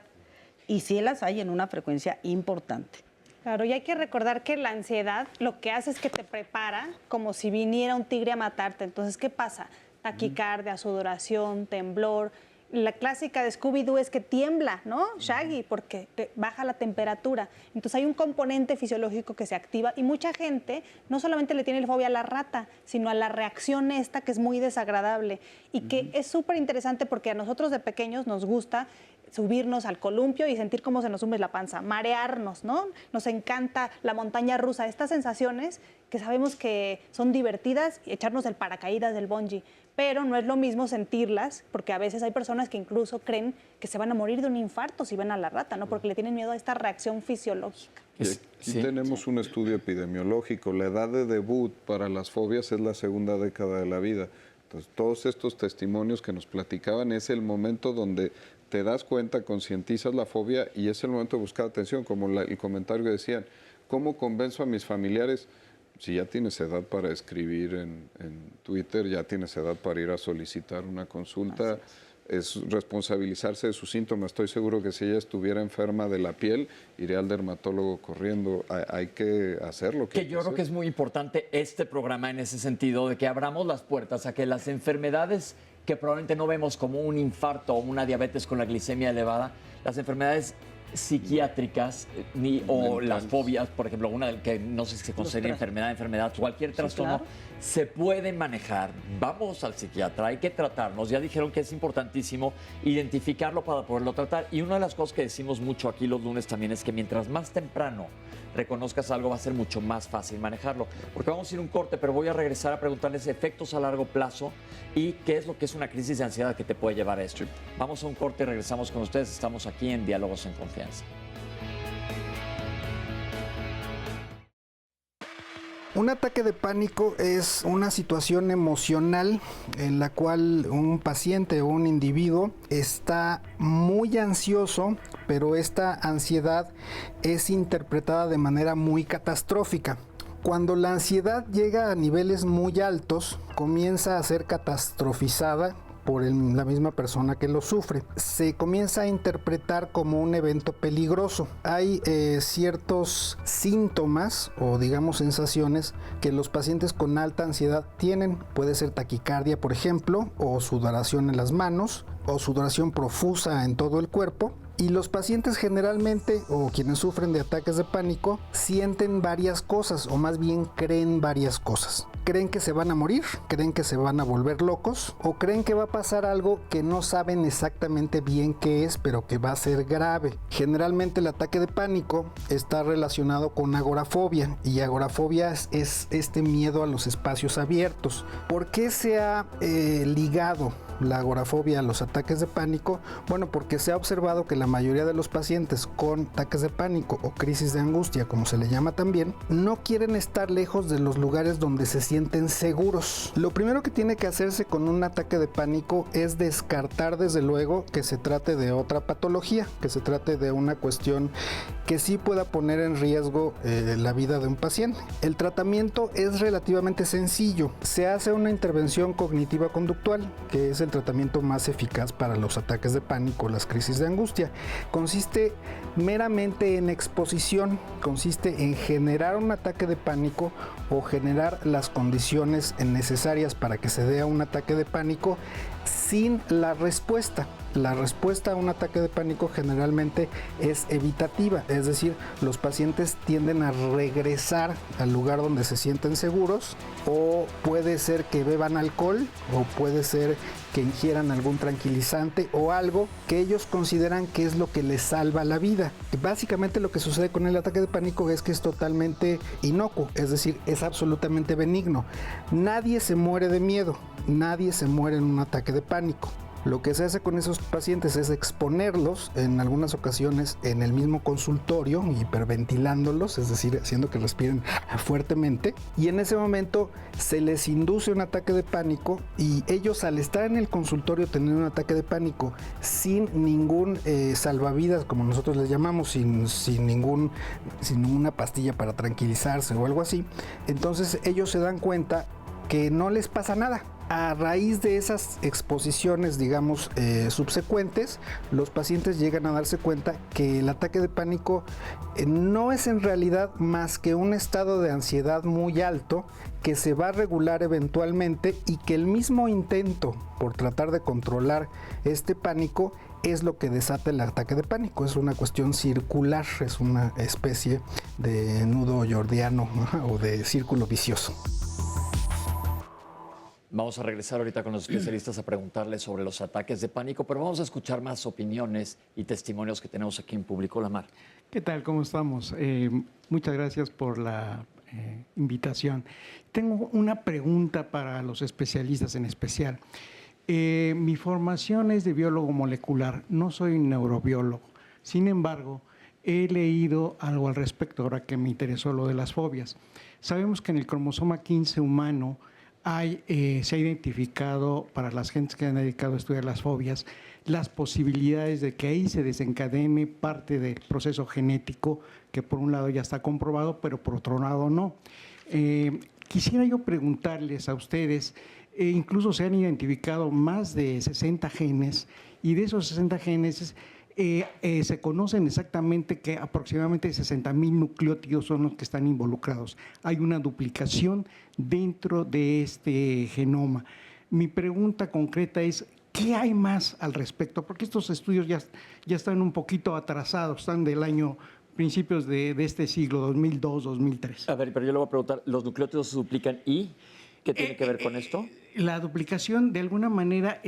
Y sí las hay en una frecuencia importante. Claro, y hay que recordar que la ansiedad lo que hace es que te prepara como si viniera un tigre a matarte. Entonces, ¿qué pasa? Taquicardia, sudoración, temblor. La clásica de Scooby-Doo es que tiembla, ¿no? Shaggy, porque baja la temperatura. Entonces hay un componente fisiológico que se activa y mucha gente no solamente le tiene fobia a la rata, sino a la reacción esta que es muy desagradable y que es súper interesante porque a nosotros de pequeños nos gusta subirnos al columpio y sentir cómo se nos sube la panza, marearnos, ¿no? Nos encanta la montaña rusa, estas sensaciones que sabemos que son divertidas, y echarnos el paracaídas del bungee, pero no es lo mismo sentirlas, porque a veces hay personas que incluso creen que se van a morir de un infarto si ven a la rata, ¿no? Porque le tienen miedo a esta reacción fisiológica. Y aquí tenemos un estudio epidemiológico. La edad de debut para las fobias es la segunda década de la vida. Entonces, todos estos testimonios que nos platicaban es el momento donde te das cuenta, concientizas la fobia y es el momento de buscar atención, como el comentario que decían, ¿cómo convenzo a mis familiares? Si ya tienes edad para escribir en Twitter, ya tienes edad para ir a solicitar una consulta, es responsabilizarse de sus síntomas. Estoy seguro que si ella estuviera enferma de la piel, iría al dermatólogo corriendo. Hay que hacerlo. Que yo creo que es muy importante este programa en ese sentido, de que abramos las puertas a que las enfermedades que probablemente no vemos como un infarto o una diabetes con la glicemia elevada, las enfermedades psiquiátricas o las fobias, por ejemplo, una que no sé si se considera enfermedad, cualquier trastorno, claro, se puede manejar. Vamos al psiquiatra, hay que tratarnos. Ya dijeron que es importantísimo identificarlo para poderlo tratar. Y una de las cosas que decimos mucho aquí los lunes también es que mientras más temprano reconozcas algo, va a ser mucho más fácil manejarlo. Porque vamos a ir a un corte, pero voy a regresar a preguntarles efectos a largo plazo y qué es lo que es una crisis de ansiedad que te puede llevar a esto. Vamos a un corte y regresamos con ustedes. Estamos aquí en Diálogos en Confianza. Un ataque de pánico es una situación emocional en la cual un paciente o un individuo está muy ansioso, pero esta ansiedad es interpretada de manera muy catastrófica. Cuando la ansiedad llega a niveles muy altos, comienza a ser catastrofizada por la misma persona que lo sufre. Se comienza a interpretar como un evento peligroso. Hay ciertos síntomas o digamos sensaciones que los pacientes con alta ansiedad tienen. Puede ser taquicardia, por ejemplo, o sudoración en las manos, o sudoración profusa en todo el cuerpo. Y los pacientes generalmente, o quienes sufren de ataques de pánico, sienten varias cosas, o más bien creen varias cosas. Creen que se van a morir, creen que se van a volver locos, o creen que va a pasar algo que no saben exactamente bien qué es, pero que va a ser grave. Generalmente el ataque de pánico está relacionado con agorafobia, y agorafobia es este miedo a los espacios abiertos. ¿Por qué se ha ligado la agorafobia a los ataques de pánico? Bueno, porque se ha observado que la mayoría de los pacientes con ataques de pánico o crisis de angustia, como se le llama también, no quieren estar lejos de los lugares donde se sienten seguros. Lo primero que tiene que hacerse con un ataque de pánico es descartar desde luego que se trate de otra patología, que se trate de una cuestión que sí pueda poner en riesgo la vida de un paciente. El tratamiento es relativamente sencillo. Se hace una intervención cognitiva conductual, que es el tratamiento más eficaz para los ataques de pánico, las crisis de angustia. Consiste meramente en exposición, consiste en generar un ataque de pánico o generar las condiciones necesarias para que se dé un ataque de pánico sin la respuesta. La respuesta a un ataque de pánico generalmente es evitativa, es decir, los pacientes tienden a regresar al lugar donde se sienten seguros, o puede ser que beban alcohol, o puede ser que ingieran algún tranquilizante o algo que ellos consideran que es lo que les salva la vida. Básicamente lo que sucede con el ataque de pánico es que es totalmente inocuo, es decir, es absolutamente benigno. Nadie se muere de miedo, nadie se muere en un ataque de pánico. Lo que se hace con esos pacientes es exponerlos en algunas ocasiones en el mismo consultorio, hiperventilándolos, es decir, haciendo que respiren fuertemente, y en ese momento se les induce un ataque de pánico y ellos, al estar en el consultorio teniendo un ataque de pánico sin ningún salvavidas, como nosotros les llamamos, sin ninguna pastilla para tranquilizarse o algo así, entonces ellos se dan cuenta que no les pasa nada. A raíz de esas exposiciones, digamos, subsecuentes, los pacientes llegan a darse cuenta que el ataque de pánico no es en realidad más que un estado de ansiedad muy alto que se va a regular eventualmente y que el mismo intento por tratar de controlar este pánico es lo que desata el ataque de pánico. Es una cuestión circular, es una especie de nudo yordiano o de círculo vicioso. Vamos a regresar ahorita con los especialistas a preguntarles sobre los ataques de pánico, pero vamos a escuchar más opiniones y testimonios que tenemos aquí en Público La Mar. ¿Qué tal? ¿Cómo estamos? Muchas gracias por la invitación. Tengo una pregunta para los especialistas en especial. Mi formación es de biólogo molecular, no soy neurobiólogo. Sin embargo, he leído algo al respecto ahora que me interesó lo de las fobias. Sabemos que en el cromosoma 15 humano se ha identificado, para las gentes que han dedicado a estudiar las fobias, las posibilidades de que ahí se desencadene parte del proceso genético, que por un lado ya está comprobado, pero por otro lado no. Quisiera yo preguntarles a ustedes, incluso se han identificado más de 60 genes, y de esos 60 genes se conocen exactamente que aproximadamente 60.000 nucleótidos son los que están involucrados. Hay una duplicación dentro de este genoma. Mi pregunta concreta es, ¿qué hay más al respecto? Porque estos estudios ya están un poquito atrasados, están del año principios de este siglo, 2002, 2003. A ver, pero yo le voy a preguntar, ¿los nucleótidos se duplican y qué tiene que ver con esto? La duplicación, de alguna manera,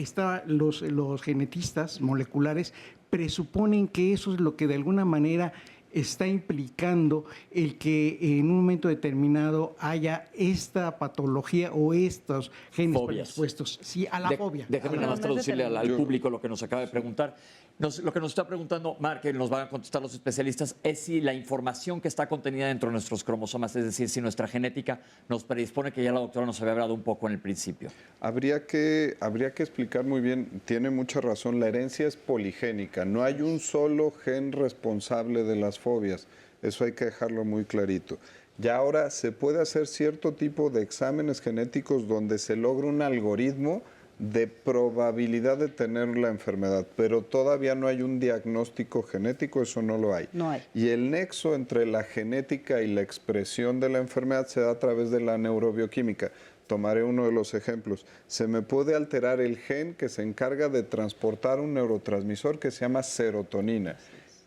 los genetistas moleculares presuponen que eso es lo que de alguna manera está implicando el que en un momento determinado haya esta patología o estos genes predispuestos a la fobia. Déjeme nada más traducirle al público lo que nos acaba de preguntar. Lo que nos está preguntando Mark, que nos van a contestar los especialistas, es si la información que está contenida dentro de nuestros cromosomas, es decir, si nuestra genética nos predispone, que ya la doctora nos había hablado un poco en el principio. Habría que explicar muy bien, tiene mucha razón, la herencia es poligénica, no hay un solo gen responsable de las fobias, eso hay que dejarlo muy clarito. Ya ahora se puede hacer cierto tipo de exámenes genéticos donde se logra un algoritmo de probabilidad de tener la enfermedad, pero todavía no hay un diagnóstico genético, eso no lo hay. No hay. Y el nexo entre la genética y la expresión de la enfermedad se da a través de la neurobioquímica. Tomaré uno de los ejemplos. Se me puede alterar el gen que se encarga de transportar un neurotransmisor que se llama serotonina.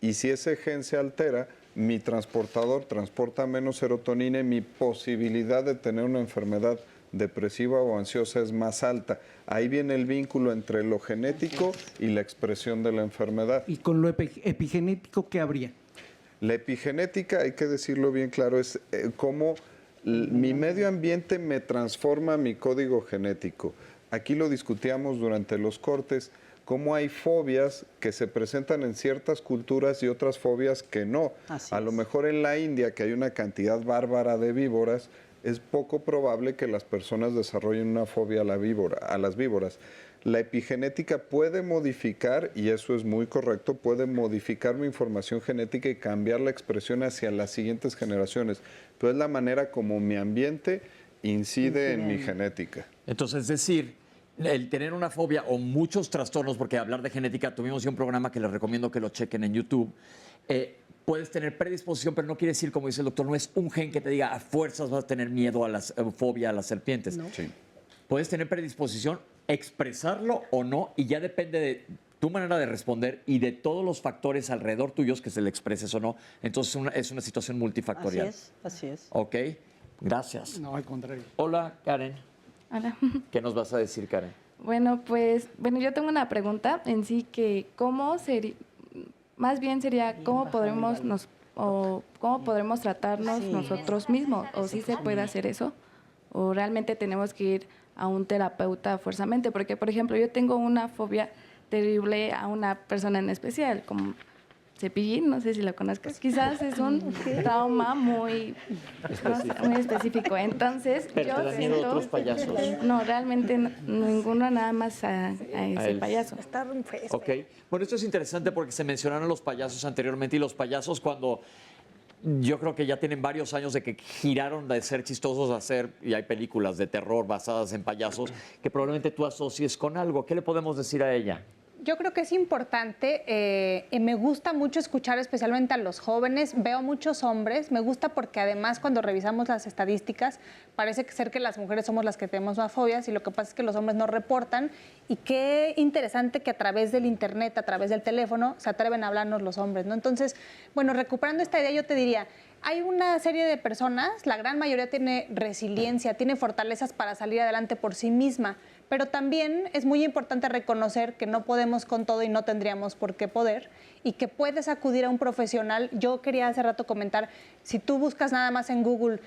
Y si ese gen se altera, mi transportador transporta menos serotonina y mi posibilidad de tener una enfermedad depresiva o ansiosa es más alta. Ahí viene el vínculo entre lo genético y la expresión de la enfermedad. ¿Y con lo epigenético qué habría? La epigenética, hay que decirlo bien claro, es cómo mi medio ambiente me transforma mi código genético. Aquí lo discutíamos durante los cortes, cómo hay fobias que se presentan en ciertas culturas y otras fobias que no. A lo mejor en la India, que hay una cantidad bárbara de víboras, es poco probable que las personas desarrollen una fobia a las víboras. La epigenética puede modificar, y eso es muy correcto, puede modificar mi información genética y cambiar la expresión hacia las siguientes generaciones. Pero es la manera como mi ambiente incide en mi genética. Entonces, es decir, el tener una fobia o muchos trastornos, porque hablar de genética, tuvimos ya un programa que les recomiendo que lo chequen en YouTube, puedes tener predisposición, pero no quiere decir, como dice el doctor, no es un gen que te diga a fuerzas vas a tener miedo a la fobia a las serpientes. No. Sí. Puedes tener predisposición, expresarlo o no, y ya depende de tu manera de responder y de todos los factores alrededor tuyos que se le expreses o no. Entonces es una situación multifactorial. Así es. Ok, gracias. No, al contrario. Hola, Karen. Hola. ¿Qué nos vas a decir, Karen? Bueno, yo tengo una pregunta en sí que cómo sería... Más bien sería cómo podremos tratarnos nosotros mismos, o si se puede hacer eso, o realmente tenemos que ir a un terapeuta forzosamente, porque por ejemplo yo tengo una fobia terrible a una persona en especial, como Cepillín, no sé si lo conozcas, quizás es un trauma muy específico. Entonces, ¿pero yo te da miedo siento... otros payasos? No, realmente ninguno, nada más a ese él. payaso. Está un feo. Ok. Bueno, esto es interesante porque se mencionaron los payasos anteriormente, y los payasos cuando yo creo que ya tienen varios años de que giraron de ser chistosos a ser, y hay películas de terror basadas en payasos, que probablemente tú asocies con algo. ¿Qué le podemos decir a ella? Yo creo que es importante, me gusta mucho escuchar especialmente a los jóvenes, veo muchos hombres, me gusta porque además cuando revisamos las estadísticas parece ser que las mujeres somos las que tenemos más fobias y lo que pasa es que los hombres no reportan y qué interesante que a través del internet, a través del teléfono se atreven a hablarnos los hombres, ¿no? Entonces, bueno, recuperando esta idea yo te diría, hay una serie de personas, la gran mayoría tiene resiliencia, tiene fortalezas para salir adelante por sí misma, pero también es muy importante reconocer que no podemos con todo y no tendríamos por qué poder y que puedes acudir a un profesional. Yo quería hace rato comentar, si tú buscas nada más en Google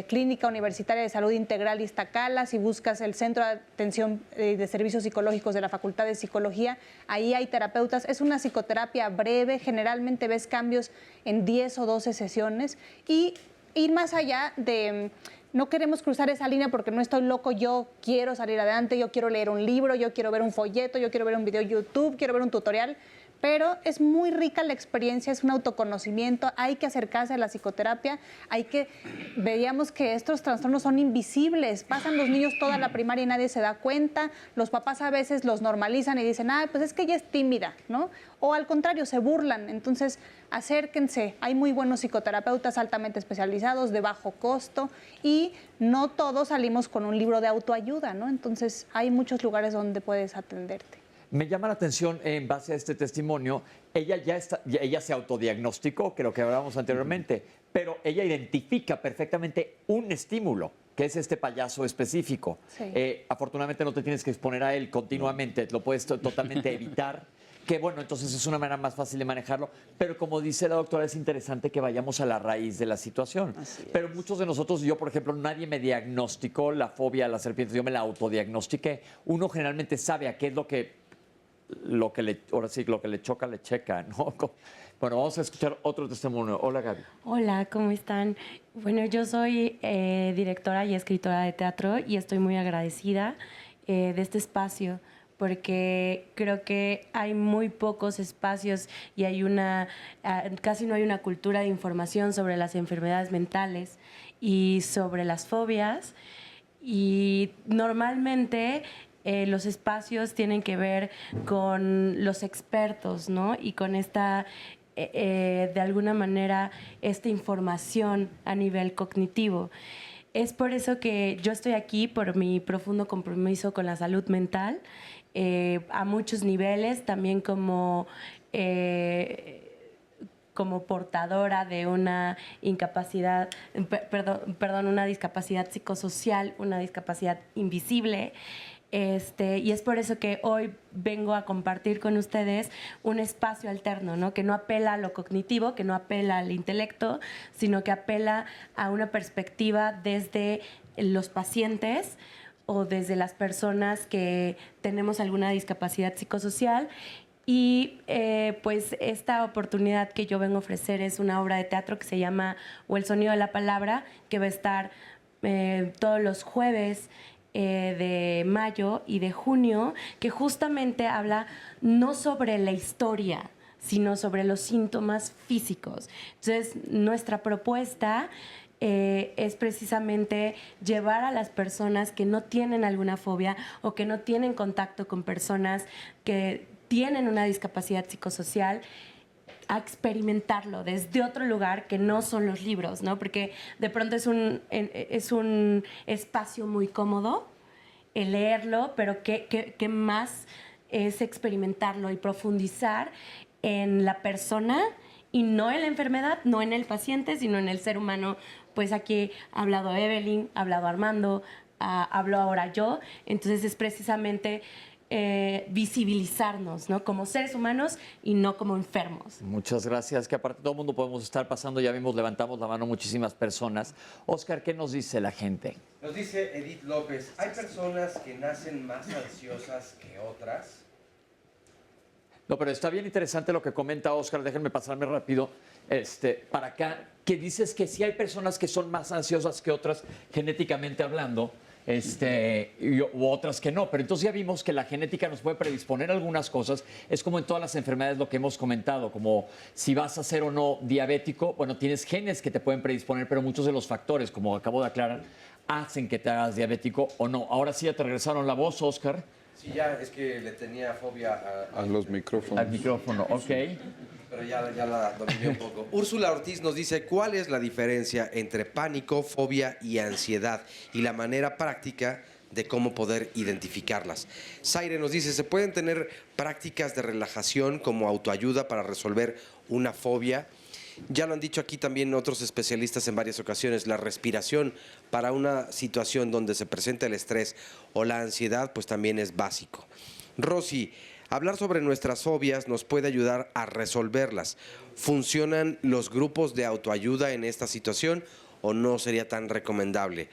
Clínica Universitaria de Salud Integral Iztacala, si buscas el Centro de Atención de Servicios Psicológicos de la Facultad de Psicología, ahí hay terapeutas. Es una psicoterapia breve, generalmente ves cambios en 10 o 12 sesiones y ir más allá de... No queremos cruzar esa línea porque no estoy loco, yo quiero salir adelante, yo quiero leer un libro, yo quiero ver un folleto, yo quiero ver un video YouTube, quiero ver un tutorial, pero es muy rica la experiencia, es un autoconocimiento, hay que acercarse a la psicoterapia, veíamos que estos trastornos son invisibles, pasan los niños toda la primaria y nadie se da cuenta, los papás a veces los normalizan y dicen, pues es que ella es tímida, ¿no? O al contrario, se burlan, entonces acérquense, hay muy buenos psicoterapeutas altamente especializados, de bajo costo y no todos salimos con un libro de autoayuda, ¿no? Entonces hay muchos lugares donde puedes atenderte. Me llama la atención, en base a este testimonio, ella se autodiagnosticó, creo que hablábamos anteriormente, pero ella identifica perfectamente un estímulo, que es este payaso específico. Sí. Afortunadamente no te tienes que exponer a él continuamente, lo puedes totalmente evitar, que bueno, entonces es una manera más fácil de manejarlo, pero como dice la doctora, es interesante que vayamos a la raíz de la situación. Pero muchos de nosotros, yo por ejemplo, nadie me diagnosticó la fobia a las serpientes, yo me la autodiagnostiqué. Uno generalmente sabe a qué es lo que le choca, le checa, ¿no? Bueno, vamos a escuchar otro testimonio. Hola, Gaby. Hola, ¿cómo están? Bueno, yo soy directora y escritora de teatro y estoy muy agradecida de este espacio porque creo que hay muy pocos espacios y hay casi no hay una cultura de información sobre las enfermedades mentales y sobre las fobias. Y normalmente los espacios tienen que ver con los expertos, ¿no? Y con esta, de alguna manera, esta información a nivel cognitivo. Es por eso que yo estoy aquí, por mi profundo compromiso con la salud mental, a muchos niveles, también como portadora de una incapacidad, una discapacidad psicosocial, una discapacidad invisible. Y es por eso que hoy vengo a compartir con ustedes un espacio alterno, ¿no? Que no apela a lo cognitivo, que no apela al intelecto, sino que apela a una perspectiva desde los pacientes o desde las personas que tenemos alguna discapacidad psicosocial. Y pues esta oportunidad que yo vengo a ofrecer es una obra de teatro que se llama O el sonido de la palabra, que va a estar todos los jueves de mayo y de junio, que justamente habla no sobre la historia, sino sobre los síntomas físicos. Entonces, nuestra propuesta es precisamente llevar a las personas que no tienen alguna fobia o que no tienen contacto con personas que tienen una discapacidad psicosocial a experimentarlo desde otro lugar que no son los libros, ¿no? Porque de pronto es un espacio muy cómodo el leerlo, pero ¿qué más es experimentarlo y profundizar en la persona y no en la enfermedad, no en el paciente, sino en el ser humano? Pues aquí ha hablado Evelyn, ha hablado Armando, hablo ahora yo, entonces es precisamente visibilizarnos, ¿no? Como seres humanos y no como enfermos. Muchas gracias, que aparte todo el mundo podemos estar pasando, ya vimos, levantamos la mano muchísimas personas. Oscar, ¿qué nos dice la gente? Nos dice Edith López, ¿hay personas que nacen más ansiosas que otras? No, pero está bien interesante lo que comenta Oscar, déjenme pasarme rápido para acá, que dices que sí hay personas que son más ansiosas que otras, genéticamente hablando. u otras que no. Pero entonces ya vimos que la genética nos puede predisponer a algunas cosas. Es como en todas las enfermedades lo que hemos comentado, como si vas a ser o no diabético, bueno, tienes genes que te pueden predisponer, pero muchos de los factores, como acabo de aclarar, hacen que te hagas diabético o no. Ahora sí ya te regresaron la voz, Oscar. Sí, ya es que le tenía fobia a los micrófonos. Al micrófono, ok. Pero ya la dominé un poco. Úrsula Ortiz nos dice, ¿cuál es la diferencia entre pánico, fobia y ansiedad? Y la manera práctica de cómo poder identificarlas. Zaire nos dice, ¿se pueden tener prácticas de relajación como autoayuda para resolver una fobia? Ya lo han dicho aquí también otros especialistas en varias ocasiones, la respiración para una situación donde se presenta el estrés o la ansiedad, pues también es básico. Rosy, hablar sobre nuestras fobias nos puede ayudar a resolverlas. ¿Funcionan los grupos de autoayuda en esta situación o no sería tan recomendable?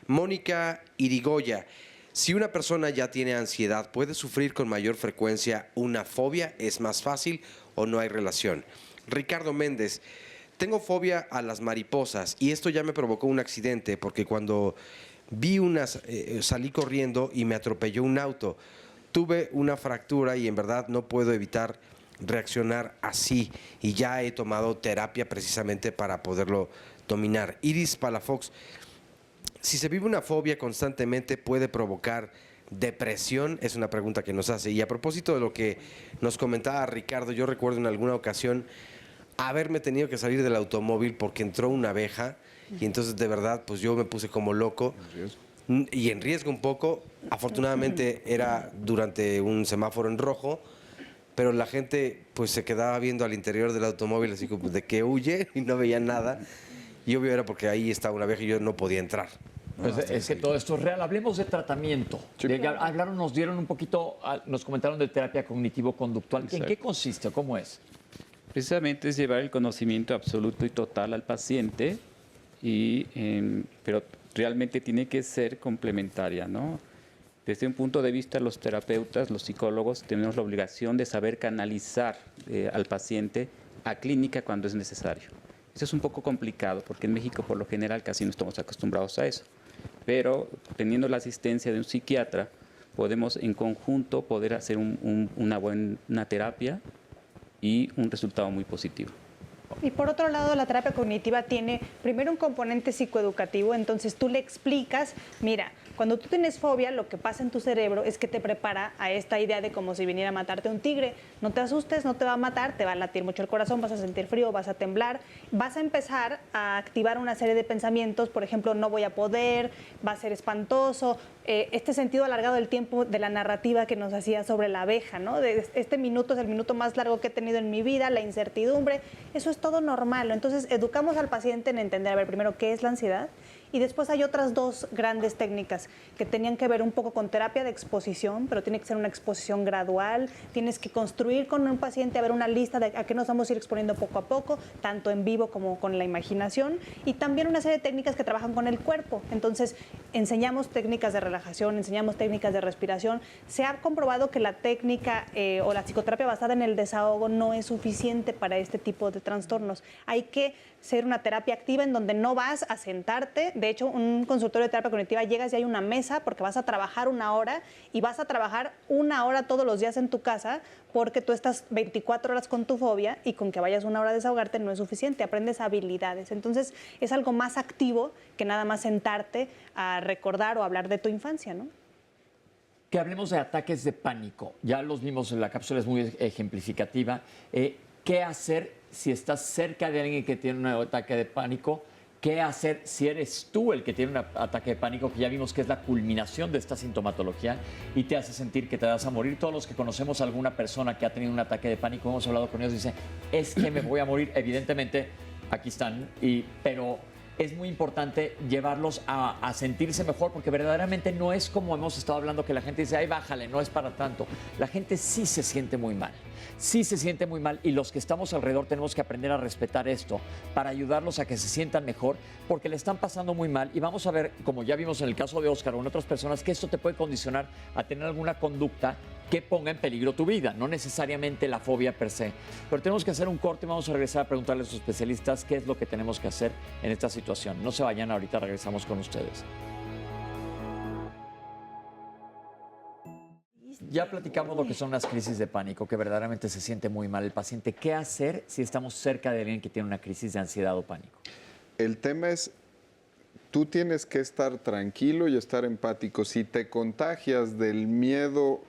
Mónica Irigoya, si una persona ya tiene ansiedad, ¿puede sufrir con mayor frecuencia una fobia? ¿Es más fácil o no hay relación? Ricardo Méndez, tengo fobia a las mariposas y esto ya me provocó un accidente porque cuando vi salí corriendo y me atropelló un auto. Tuve una fractura y en verdad no puedo evitar reaccionar así y ya he tomado terapia precisamente para poderlo dominar. Iris Palafox, si se vive una fobia constantemente puede provocar depresión, es una pregunta que nos hace. Y a propósito de lo que nos comentaba Ricardo, yo recuerdo en alguna ocasión haberme tenido que salir del automóvil porque entró una abeja y entonces de verdad pues yo me puse como loco y en riesgo un poco. Afortunadamente era durante un semáforo en rojo, pero la gente pues se quedaba viendo al interior del automóvil así como de que huye y no veía nada y obvio era porque ahí estaba una abeja y yo no podía entrar. Pues es que todo esto es real. Hablemos de tratamiento. Nos dieron un poquito, nos comentaron de terapia cognitivo-conductual. ¿En qué consiste? ¿Cómo es? Precisamente es llevar el conocimiento absoluto y total al paciente, pero realmente tiene que ser complementaria, ¿no? Desde un punto de vista, los terapeutas, los psicólogos, tenemos la obligación de saber canalizar al paciente a clínica cuando es necesario. Eso es un poco complicado porque en México por lo general casi no estamos acostumbrados a eso. Pero teniendo la asistencia de un psiquiatra, podemos en conjunto poder hacer una buena terapia y un resultado muy positivo. Y por otro lado, la terapia cognitiva tiene primero un componente psicoeducativo, entonces tú le explicas, mira, cuando tú tienes fobia, lo que pasa en tu cerebro es que te prepara a esta idea de como si viniera a matarte un tigre. No te asustes, no te va a matar, te va a latir mucho el corazón, vas a sentir frío, vas a temblar, vas a empezar a activar una serie de pensamientos, por ejemplo, no voy a poder, va a ser espantoso, este sentido alargado del tiempo de la narrativa que nos hacía sobre la abeja, ¿no? Este minuto es el minuto más largo que he tenido en mi vida, la incertidumbre, eso es todo normal. Entonces, educamos al paciente en entender, a ver, primero, ¿qué es la ansiedad? Y después hay otras dos grandes técnicas que tenían que ver un poco con terapia de exposición, pero tiene que ser una exposición gradual. Tienes que construir con un paciente, a ver una lista de a qué nos vamos a ir exponiendo poco a poco, tanto en vivo como con la imaginación. Y también una serie de técnicas que trabajan con el cuerpo. Entonces, enseñamos técnicas de relajación, enseñamos técnicas de respiración. Se ha comprobado que la técnica o la psicoterapia basada en el desahogo no es suficiente para este tipo de trastornos. Hay que ser una terapia activa en donde no vas a sentarte. De hecho, un consultorio de terapia cognitiva llegas y hay una mesa porque vas a trabajar 1 hora y vas a trabajar 1 hora todos los días en tu casa porque tú estás 24 horas con tu fobia y con que vayas 1 hora a desahogarte no es suficiente, aprendes habilidades. Entonces, es algo más activo que nada más sentarte a recordar o hablar de tu infancia, ¿no? Que hablemos de ataques de pánico. Ya los vimos en la cápsula, es muy ejemplificativa. ¿Qué hacer si estás cerca de alguien que tiene un ataque de pánico? ¿Qué hacer si eres tú el que tiene un ataque de pánico, que ya vimos que es la culminación de esta sintomatología y te hace sentir que te vas a morir? Todos los que conocemos a alguna persona que ha tenido un ataque de pánico, hemos hablado con ellos, dicen, es que me voy a morir. Evidentemente, aquí están, pero es muy importante llevarlos a sentirse mejor, porque verdaderamente no es como hemos estado hablando, que la gente dice, ay, bájale, no es para tanto. La gente sí se siente muy mal. Sí se siente muy mal y los que estamos alrededor tenemos que aprender a respetar esto para ayudarlos a que se sientan mejor, porque le están pasando muy mal y vamos a ver, como ya vimos en el caso de Oscar o en otras personas, que esto te puede condicionar a tener alguna conducta que ponga en peligro tu vida, no necesariamente la fobia per se. Pero tenemos que hacer un corte y vamos a regresar a preguntarle a sus especialistas qué es lo que tenemos que hacer en esta situación. No se vayan, ahorita regresamos con ustedes. Ya platicamos lo que son las crisis de pánico, que verdaderamente se siente muy mal el paciente. ¿Qué hacer si estamos cerca de alguien que tiene una crisis de ansiedad o pánico? El tema es, tú tienes que estar tranquilo y estar empático. Si te contagias del miedo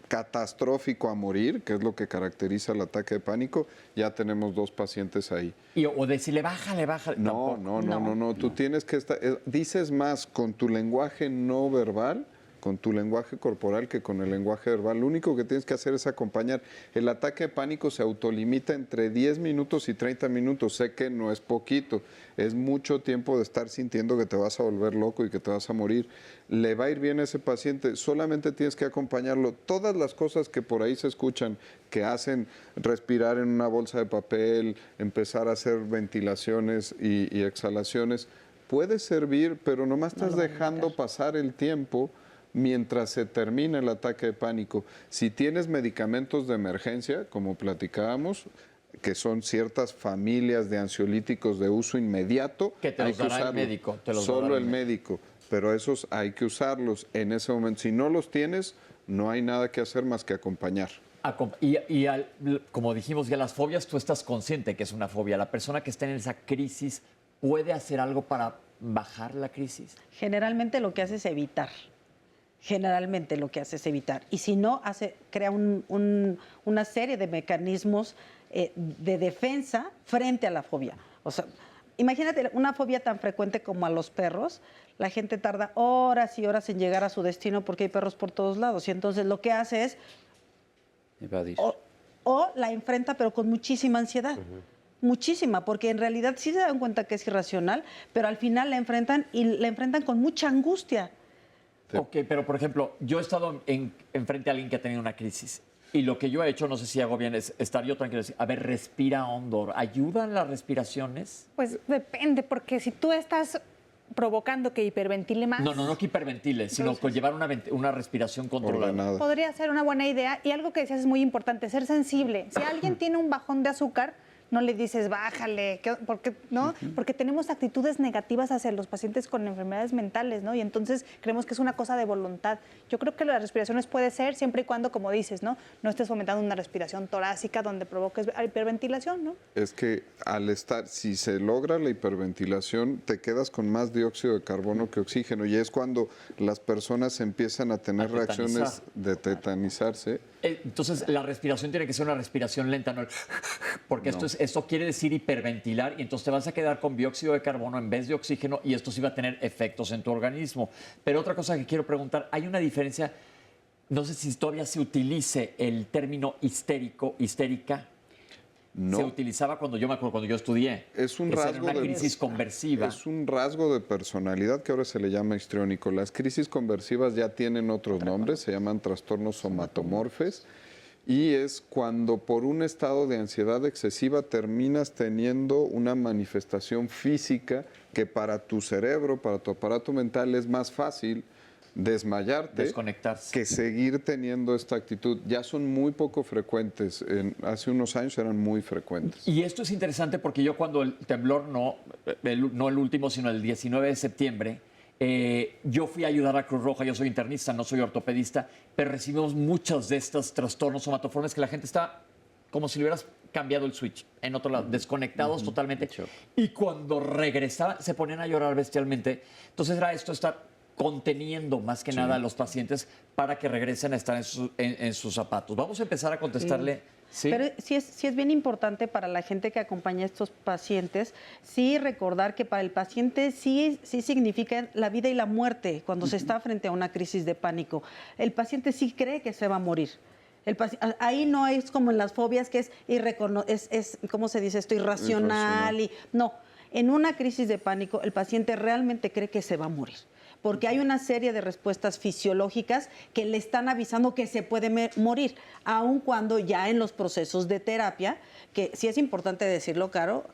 catastrófico a morir, que es lo que caracteriza el ataque de pánico, ya tenemos 2 pacientes ahí. O decirle, bájale. No. Tú tienes que estar, dices más con tu lenguaje no verbal, con tu lenguaje corporal que con el lenguaje verbal. Lo único que tienes que hacer es acompañar. El ataque de pánico se autolimita entre 10 minutos y 30 minutos. Sé que no es poquito, es mucho tiempo de estar sintiendo que te vas a volver loco y que te vas a morir. Le va a ir bien a ese paciente, solamente tienes que acompañarlo. Todas las cosas que por ahí se escuchan, que hacen respirar en una bolsa de papel, empezar a hacer ventilaciones y exhalaciones, puede servir, pero nomás estás dejando pasar el tiempo mientras se termina el ataque de pánico. Si tienes medicamentos de emergencia, como platicábamos, que son ciertas familias de ansiolíticos de uso inmediato, que te los dará el médico. Solo el médico, pero esos hay que usarlos en ese momento. Si no los tienes, no hay nada que hacer más que acompañar. Como dijimos ya, las fobias, tú estás consciente que es una fobia. La persona que está en esa crisis puede hacer algo para bajar la crisis. Generalmente lo que hace es evitar. Y si no, crea una serie de mecanismos de defensa frente a la fobia. O sea, imagínate una fobia tan frecuente como a los perros. La gente tarda horas y horas en llegar a su destino porque hay perros por todos lados. Y entonces lo que hace es evadir. O la enfrenta, pero con muchísima ansiedad. Muchísima, porque en realidad sí se dan cuenta que es irracional, pero al final la enfrentan con mucha angustia. Ok, pero por ejemplo, yo he estado enfrente a alguien que ha tenido una crisis y lo que yo he hecho, no sé si hago bien, es estar yo tranquilo. A ver, respira hondo. ¿Ayudan las respiraciones? Pues depende, porque si tú estás provocando que hiperventile más... No que hiperventile, sino con llevar una respiración controlada. Podría ser una buena idea. Y algo que decías es muy importante, ser sensible. Si alguien tiene un bajón de azúcar, no le dices, bájale, porque, ¿no? Porque tenemos actitudes negativas hacia los pacientes con enfermedades mentales, ¿no? Y entonces creemos que es una cosa de voluntad. Yo creo que las respiraciones puede ser siempre y cuando, como dices, ¿no? No estés fomentando una respiración torácica donde provoques hiperventilación, ¿no? Es que si se logra la hiperventilación, te quedas con más dióxido de carbono que oxígeno y es cuando las personas empiezan a tener reacciones de tetanizarse. Entonces, la respiración tiene que ser una respiración lenta, ¿no? Porque esto quiere decir hiperventilar y entonces te vas a quedar con dióxido de carbono en vez de oxígeno y esto sí va a tener efectos en tu organismo. Pero otra cosa que quiero preguntar, ¿hay una diferencia? No sé si todavía se utilice el término histérica. No. Se utilizaba cuando yo estudié. Es un rasgo una crisis conversiva. Es un rasgo de personalidad que ahora se le llama histriónico. Las crisis conversivas ya tienen otros nombres, se llaman trastornos somatomorfes. Y es cuando por un estado de ansiedad excesiva terminas teniendo una manifestación física que para tu cerebro, para tu aparato mental es más fácil desmayarte, desconectarse, que seguir teniendo esta actitud. Ya son muy poco frecuentes. Hace unos años eran muy frecuentes. Y esto es interesante porque yo cuando el temblor, no el último, sino el 19 de septiembre, yo fui a ayudar a Cruz Roja. Yo soy internista, no soy ortopedista, pero recibimos muchos de estos trastornos somatoformes que la gente está como si le hubieras cambiado el switch en otro lado, desconectados totalmente. Y cuando regresaban, se ponían a llorar bestialmente. Entonces era esto, estar conteniendo más que nada a los pacientes para que regresen a estar en sus zapatos. Vamos a empezar a contestarle. ¿Sí? Pero sí es bien importante para la gente que acompaña a estos pacientes, sí recordar que para el paciente sí significa la vida y la muerte cuando se está frente a una crisis de pánico. El paciente sí cree que se va a morir. Ahí no es como en las fobias que es ¿cómo se dice esto? Irracional. No, en una crisis de pánico el paciente realmente cree que se va a morir. Porque hay una serie de respuestas fisiológicas que le están avisando que se puede morir, aun cuando ya en los procesos de terapia, que sí es importante decirlo, Caro,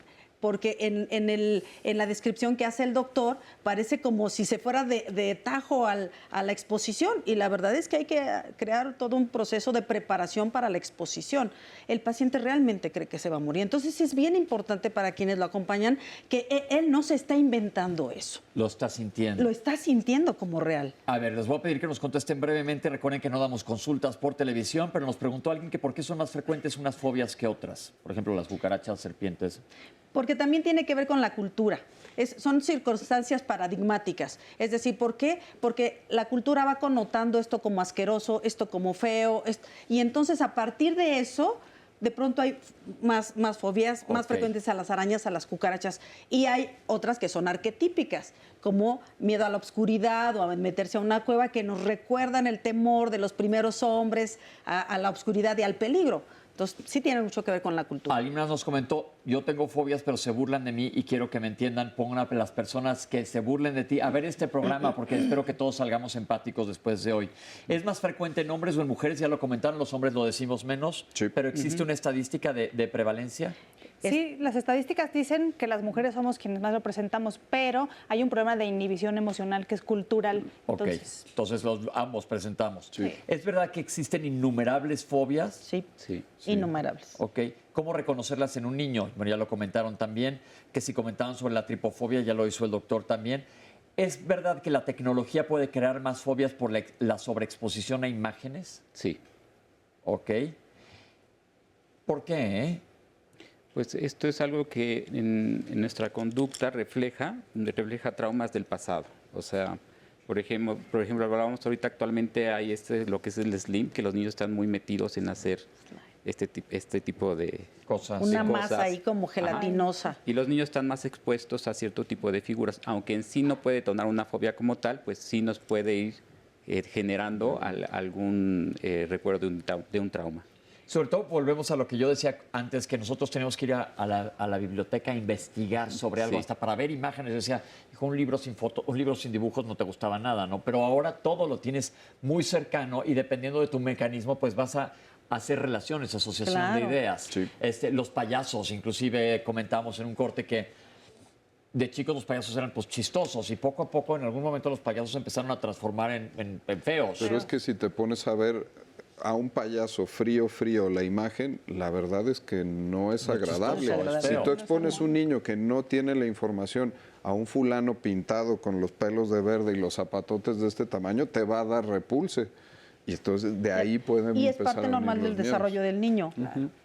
porque en la descripción que hace el doctor parece como si se fuera de tajo a la exposición, y la verdad es que hay que crear todo un proceso de preparación para la exposición. El paciente realmente cree que se va a morir, entonces es bien importante para quienes lo acompañan que él no se está inventando eso. Lo está sintiendo. Lo está sintiendo como real. A ver, les voy a pedir que nos contesten brevemente. Recuerden que no damos consultas por televisión, pero nos preguntó alguien que por qué son más frecuentes unas fobias que otras. Por ejemplo, las cucarachas, serpientes. Porque también tiene que ver con la cultura. Son circunstancias paradigmáticas. Es decir, ¿por qué? Porque la cultura va connotando esto como asqueroso, esto como feo, y entonces a partir de eso, de pronto hay más fobias, más frecuentes a las arañas, a las cucarachas, y hay otras que son arquetípicas, como miedo a la oscuridad o a meterse a una cueva, que nos recuerdan el temor de los primeros hombres a la oscuridad y al peligro. Entonces, sí tiene mucho que ver con la cultura. Alguien más nos comentó, yo tengo fobias, pero se burlan de mí y quiero que me entiendan. Pongan a las personas que se burlen de ti a ver este programa, porque espero que todos salgamos empáticos después de hoy. ¿Es más frecuente en hombres o en mujeres? Ya lo comentaron, los hombres lo decimos menos, pero ¿existe una estadística de prevalencia? Sí, las estadísticas dicen que las mujeres somos quienes más lo presentamos, pero hay un problema de inhibición emocional que es cultural. Entonces ambos presentamos. Sí. ¿Es verdad que existen innumerables fobias? Sí, innumerables. Ok. ¿Cómo reconocerlas en un niño? Bueno, ya lo comentaron también, que si comentaban sobre la tripofobia, ya lo hizo el doctor también. ¿Es verdad que la tecnología puede crear más fobias por la sobreexposición a imágenes? Sí. Ok. ¿Por qué? Pues esto es algo que en nuestra conducta refleja traumas del pasado. O sea, por ejemplo, hablábamos ahorita, actualmente hay lo que es el slim, que los niños están muy metidos en hacer este tipo de cosas. Una masa ahí como gelatinosa. Ajá. Y los niños están más expuestos a cierto tipo de figuras, aunque en sí no puede detonar una fobia como tal, pues sí nos puede ir generando algún recuerdo de un trauma. Sobre todo volvemos a lo que yo decía antes, que nosotros tenemos que ir a la biblioteca a investigar sobre algo, hasta para ver imágenes. Yo decía, un libro sin fotos, un libro sin dibujos no te gustaba nada, ¿no? Pero ahora todo lo tienes muy cercano y dependiendo de tu mecanismo, pues vas a hacer relaciones, asociación de ideas. Sí. Los payasos, inclusive comentábamos en un corte que de chicos los payasos eran pues chistosos y poco a poco en algún momento los payasos empezaron a transformar en feos. Pero es que si te pones a ver a un payaso frío la imagen, la verdad es que no es agradable. Si tú expones un niño que no tiene la información a un fulano pintado con los pelos de verde y los zapatotes de este tamaño, te va a dar repulse. Y entonces de ahí pueden empezar. Y es parte normal del desarrollo del niño.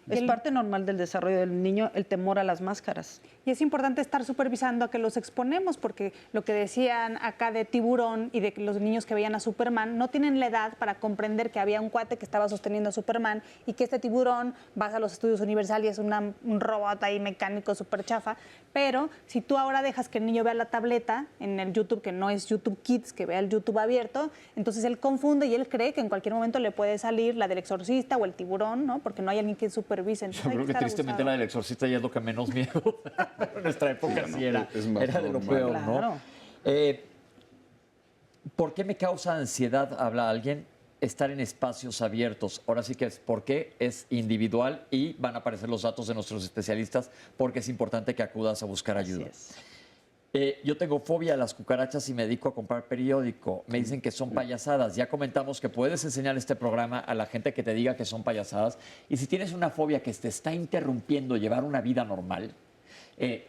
Es parte normal del desarrollo del niño el temor a las máscaras. Y es importante estar supervisando a que los exponemos, porque lo que decían acá de Tiburón y de los niños que veían a Superman no tienen la edad para comprender que había un cuate que estaba sosteniendo a Superman y que este tiburón, vas a los estudios Universal y es un robot ahí mecánico súper chafa. Pero si tú ahora dejas que el niño vea la tableta en el YouTube, que no es YouTube Kids, que vea el YouTube abierto, entonces él confunde y él cree que en cualquier momento le puede salir la del exorcista o el tiburón, ¿no? Porque no hay alguien que supervise. Entonces, yo creo que tristemente la del exorcista ya es lo que menos miedo. En nuestra época sí era de lo peor, ¿no? Claro. ¿Por qué me causa ansiedad, habla alguien, estar en espacios abiertos? Ahora sí que es porque es individual y van a aparecer los datos de nuestros especialistas porque es importante que acudas a buscar ayuda. Yo tengo fobia a las cucarachas y me dedico a comprar periódico. Me dicen que son payasadas. Ya comentamos que puedes enseñar este programa a la gente que te diga que son payasadas. Y si tienes una fobia que te está interrumpiendo llevar una vida normal,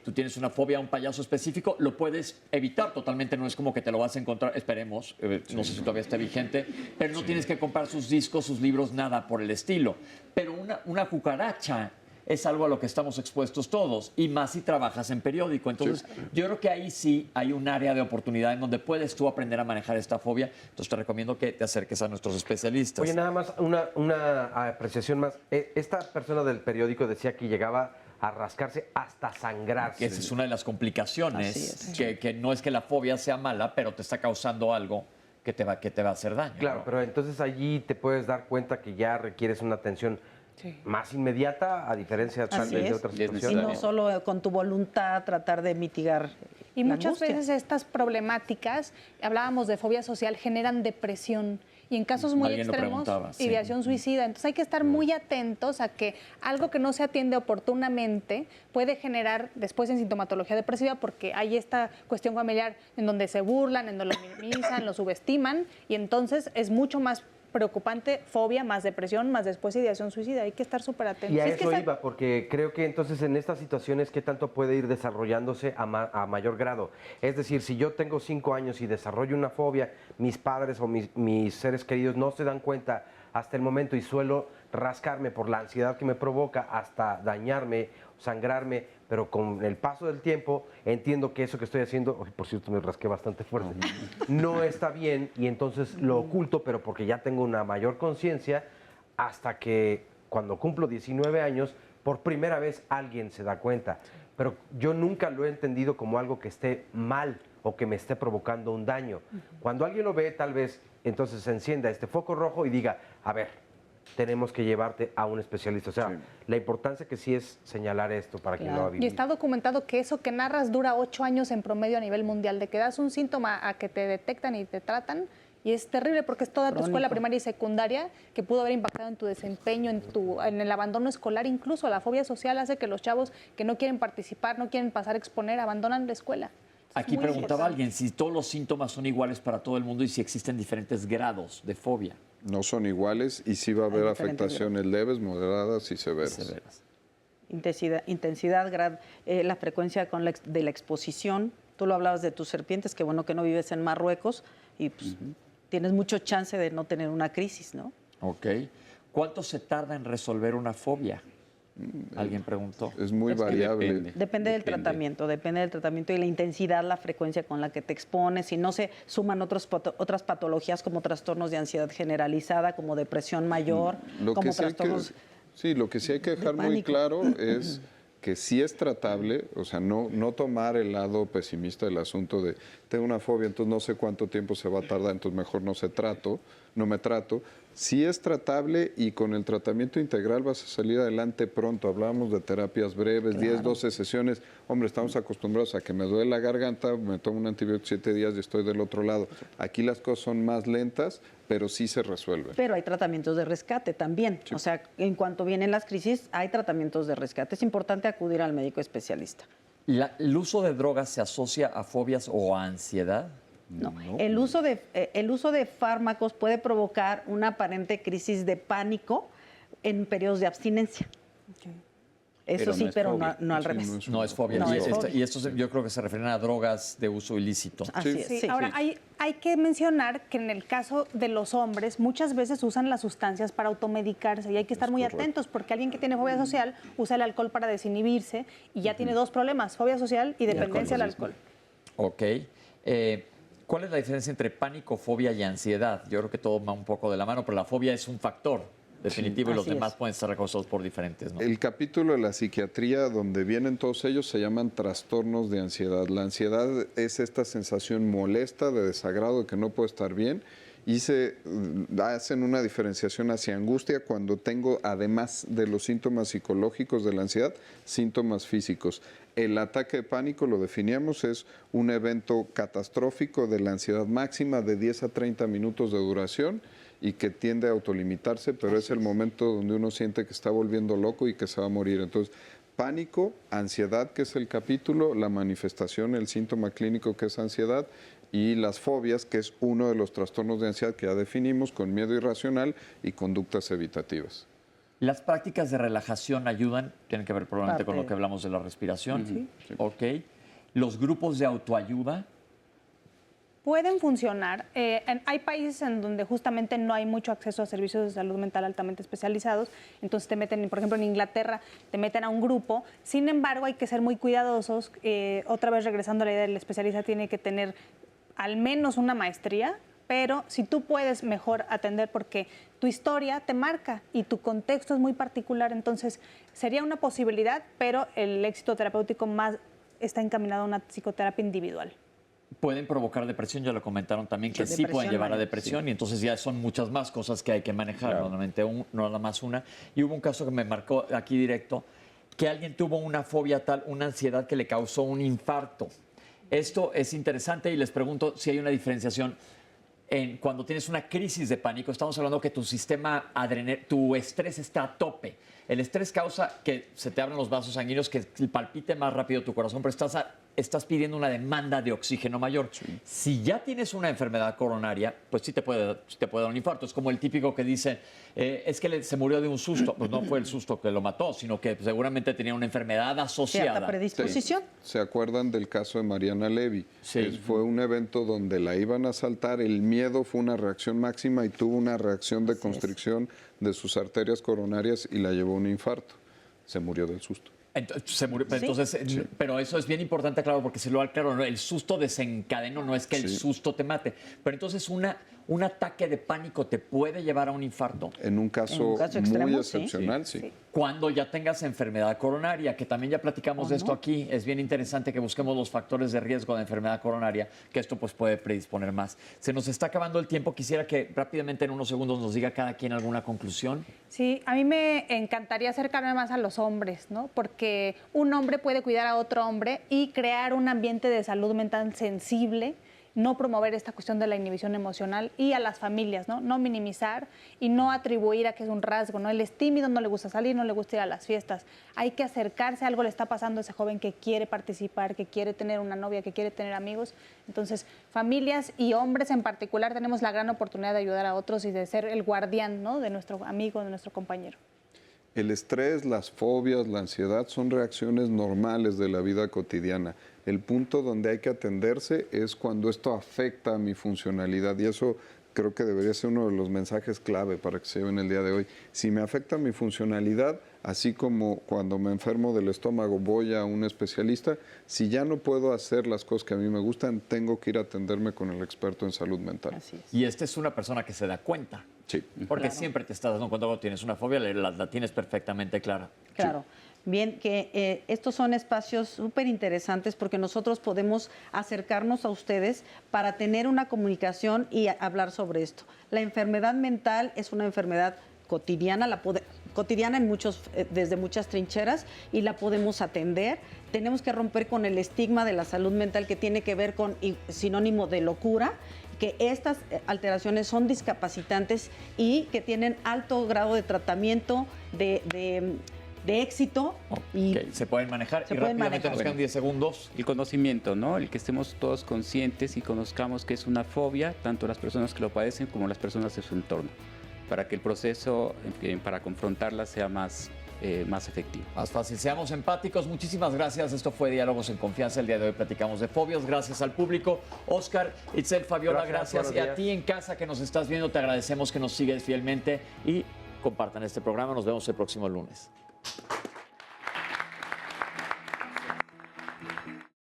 tú tienes una fobia a un payaso específico, lo puedes evitar totalmente. No es como que te lo vas a encontrar, esperemos, no sé si todavía está vigente, pero no tienes que comprar sus discos, sus libros, nada por el estilo. Pero una cucaracha es algo a lo que estamos expuestos todos, y más si trabajas en periódico. Entonces, yo creo que ahí sí hay un área de oportunidad en donde puedes tú aprender a manejar esta fobia. Entonces, te recomiendo que te acerques a nuestros especialistas. Oye, nada más una apreciación más. Esta persona del periódico decía que llegaba a rascarse hasta sangrarse. Esa es una de las complicaciones, que no es que la fobia sea mala, pero te está causando algo que te va a hacer daño. Claro, ¿no? pero entonces allí te puedes dar cuenta que ya requieres una atención más inmediata, a diferencia tal vez de otras situaciones. Y no solo con tu voluntad tratar de mitigar. Y muchas veces estas problemáticas, hablábamos de fobia social, generan depresión. y en casos muy Alguien lo extremos, preguntaba, sí. ideación suicida. Entonces hay que estar muy atentos a que algo que no se atiende oportunamente puede generar después en sintomatología depresiva, porque hay esta cuestión familiar en donde se burlan, en donde lo minimizan, lo subestiman, y entonces es mucho más preocupante, fobia, más depresión, más después ideación suicida. Hay que estar súper atentos. Y a Es que eso iba, porque creo que entonces en estas situaciones, ¿qué tanto puede ir desarrollándose a mayor grado? Es decir, si yo tengo 5 años y desarrollo una fobia, mis padres o mis seres queridos no se dan cuenta hasta el momento y suelo rascarme por la ansiedad que me provoca hasta dañarme, sangrarme, pero con el paso del tiempo entiendo que eso que estoy haciendo, por cierto me rasqué bastante fuerte, no está bien y entonces lo oculto, pero porque ya tengo una mayor conciencia, hasta que cuando cumplo 19 años, por primera vez alguien se da cuenta. Pero yo nunca lo he entendido como algo que esté mal o que me esté provocando un daño. Cuando alguien lo ve, tal vez entonces se encienda este foco rojo y diga, a ver, tenemos que llevarte a un especialista. O sea, la importancia que sí es señalar esto para quien lo ha Y vivido. está documentado que eso que narras dura 8 años en promedio a nivel mundial, de que das un síntoma a que te detectan y te tratan, y es terrible porque es toda tu escuela primaria y secundaria que pudo haber impactado en tu desempeño, en el abandono escolar. Incluso la fobia social hace que los chavos que no quieren participar, no quieren pasar a exponer, abandonan la escuela. Aquí preguntaba alguien si todos los síntomas son iguales para todo el mundo y si existen diferentes grados de fobia. No son iguales y sí va a haber diferentes afectaciones leves, moderadas y severas. Intensidad, la frecuencia de la exposición. Tú lo hablabas de tus serpientes, que bueno que no vives en Marruecos y pues, tienes mucho chance de no tener una crisis, ¿no? Ok. ¿Cuánto se tarda en resolver una fobia? Alguien preguntó. Es muy variable. Depende del tratamiento y la intensidad, la frecuencia con la que te expones. Si no se suman otras patologías como trastornos de ansiedad generalizada, como depresión mayor, como trastornos... Sí, lo que sí hay que dejar muy claro es que sí es tratable, o sea, no tomar el lado pesimista del asunto de tengo una fobia, entonces no sé cuánto tiempo se va a tardar, entonces mejor no me trato. Sí es tratable y con el tratamiento integral vas a salir adelante pronto. Hablábamos de terapias breves, 10, 12 sesiones. Hombre, estamos acostumbrados a que me duele la garganta, me tomo un antibiótico 7 días y estoy del otro lado. Aquí las cosas son más lentas, pero sí se resuelven. Pero hay tratamientos de rescate también. Sí. O sea, en cuanto vienen las crisis, hay tratamientos de rescate. Es importante acudir al médico especialista. ¿El uso de drogas se asocia a fobias o a ansiedad? No. El uso de fármacos puede provocar una aparente crisis de pánico en periodos de abstinencia. Okay. Eso sí, pero no al revés. No es fobia. Y esto yo creo que se refieren a drogas de uso ilícito. Así es. Sí. Ahora, hay que mencionar que en el caso de los hombres, muchas veces usan las sustancias para automedicarse y hay que estar muy atentos porque alguien que tiene fobia social usa el alcohol para desinhibirse y ya tiene 2 problemas, fobia social y dependencia al alcohol. Ok. ¿Cuál es la diferencia entre pánico, fobia y ansiedad? Yo creo que todo va un poco de la mano, pero la fobia es un factor definitivo y los demás pueden estar causados por diferentes, ¿no? El capítulo de la psiquiatría donde vienen todos ellos se llaman trastornos de ansiedad. La ansiedad es esta sensación molesta, de desagrado, de que no puedo estar bien, y se hacen una diferenciación hacia angustia cuando tengo, además de los síntomas psicológicos de la ansiedad, síntomas físicos. El ataque de pánico, lo definíamos, es un evento catastrófico de la ansiedad máxima de 10 a 30 minutos de duración y que tiende a autolimitarse, pero es el momento donde uno siente que está volviendo loco y que se va a morir. Entonces, pánico, ansiedad, que es el capítulo, la manifestación, el síntoma clínico, que es ansiedad, y las fobias, que es uno de los trastornos de ansiedad que ya definimos, con miedo irracional y conductas evitativas. ¿Las prácticas de relajación ayudan? Tienen que ver probablemente con lo que hablamos de la respiración. Sí. Ok. ¿Los grupos de autoayuda? Pueden funcionar. Hay países en donde justamente no hay mucho acceso a servicios de salud mental altamente especializados, entonces te meten, por ejemplo en Inglaterra, te meten a un grupo. Sin embargo, hay que ser muy cuidadosos. Otra vez regresando a la idea del especialista, tiene que tener al menos una maestría, pero si tú puedes, mejor atender porque tu historia te marca y tu contexto es muy particular, entonces sería una posibilidad, pero el éxito terapéutico más está encaminado a una psicoterapia individual. Pueden provocar depresión, ya lo comentaron también, que sí pueden llevar a depresión y entonces ya son muchas más cosas que hay que manejar, normalmente no nada más una. Y hubo un caso que me marcó aquí directo, que alguien tuvo una fobia tal, una ansiedad que le causó un infarto. Esto es interesante y les pregunto si hay una diferenciación. cuando tienes una crisis de pánico, estamos hablando que tu sistema tu estrés está a tope. El estrés causa que se te abran los vasos sanguíneos, que palpite más rápido tu corazón, pero estás pidiendo una demanda de oxígeno mayor. Si ya tienes una enfermedad coronaria, pues sí te puede dar un infarto. Es como el típico que dice, es que se murió de un susto. Pues no fue el susto que lo mató, sino que seguramente tenía una enfermedad asociada. Cierta predisposición. ¿Se acuerdan del caso de Mariana Levy? Sí. Fue un evento donde la iban a asaltar, el miedo fue una reacción máxima y tuvo una reacción de constricción de sus arterias coronarias y la llevó a un infarto. Se murió del susto. Pero eso es bien importante, claro, porque el susto desencadenó, no es que el susto te mate. Pero entonces un ataque de pánico te puede llevar a un infarto. En un caso extremo, muy excepcional, sí. Cuando ya tengas enfermedad coronaria, que también ya platicamos de esto aquí, es bien interesante que busquemos los factores de riesgo de enfermedad coronaria, que esto pues puede predisponer más. Se nos está acabando el tiempo, quisiera que rápidamente en unos segundos nos diga cada quien alguna conclusión. Sí, a mí me encantaría acercarme más a los hombres, ¿no? Porque un hombre puede cuidar a otro hombre y crear un ambiente de salud mental sensible, no promover esta cuestión de la inhibición emocional, y a las familias, ¿no? No minimizar y no atribuir a que es un rasgo, ¿no? Él es tímido, no le gusta salir, no le gusta ir a las fiestas. Hay que acercarse, algo le está pasando a ese joven que quiere participar, que quiere tener una novia, que quiere tener amigos. Entonces, familias y hombres en particular tenemos la gran oportunidad de ayudar a otros y de ser el guardián, ¿no? De nuestro amigo, de nuestro compañero. El estrés, las fobias, la ansiedad son reacciones normales de la vida cotidiana. El punto donde hay que atenderse es cuando esto afecta a mi funcionalidad, y eso creo que debería ser uno de los mensajes clave para que se lleven el día de hoy. Si me afecta mi funcionalidad, así como cuando me enfermo del estómago voy a un especialista, si ya no puedo hacer las cosas que a mí me gustan, tengo que ir a atenderme con el experto en salud mental. Así es. Y esta es una persona que se da cuenta. Sí. Porque siempre te estás dando cuenta cuando tienes una fobia, la tienes perfectamente clara. Claro. Sí. Bien, que estos son espacios súper interesantes porque nosotros podemos acercarnos a ustedes para tener una comunicación y hablar sobre esto. La enfermedad mental es una enfermedad cotidiana, cotidiana desde muchas trincheras, y la podemos atender. Tenemos que romper con el estigma de la salud mental que tiene que ver con sinónimo de locura, que estas alteraciones son discapacitantes y que tienen alto grado de tratamiento, de éxito. Y se pueden manejar. Rápidamente nos quedan 10 segundos. El conocimiento, ¿no? El que estemos todos conscientes y conozcamos que es una fobia, tanto las personas que lo padecen como las personas de su entorno, para que el proceso para confrontarla sea más efectivo. Más fácil. Seamos empáticos. Muchísimas gracias. Esto fue Diálogos en Confianza. El día de hoy platicamos de fobias. Gracias al público. Oscar, Itzel, Fabiola, gracias. Y a ti en casa que nos estás viendo, te agradecemos que nos sigues fielmente y compartan este programa. Nos vemos el próximo lunes.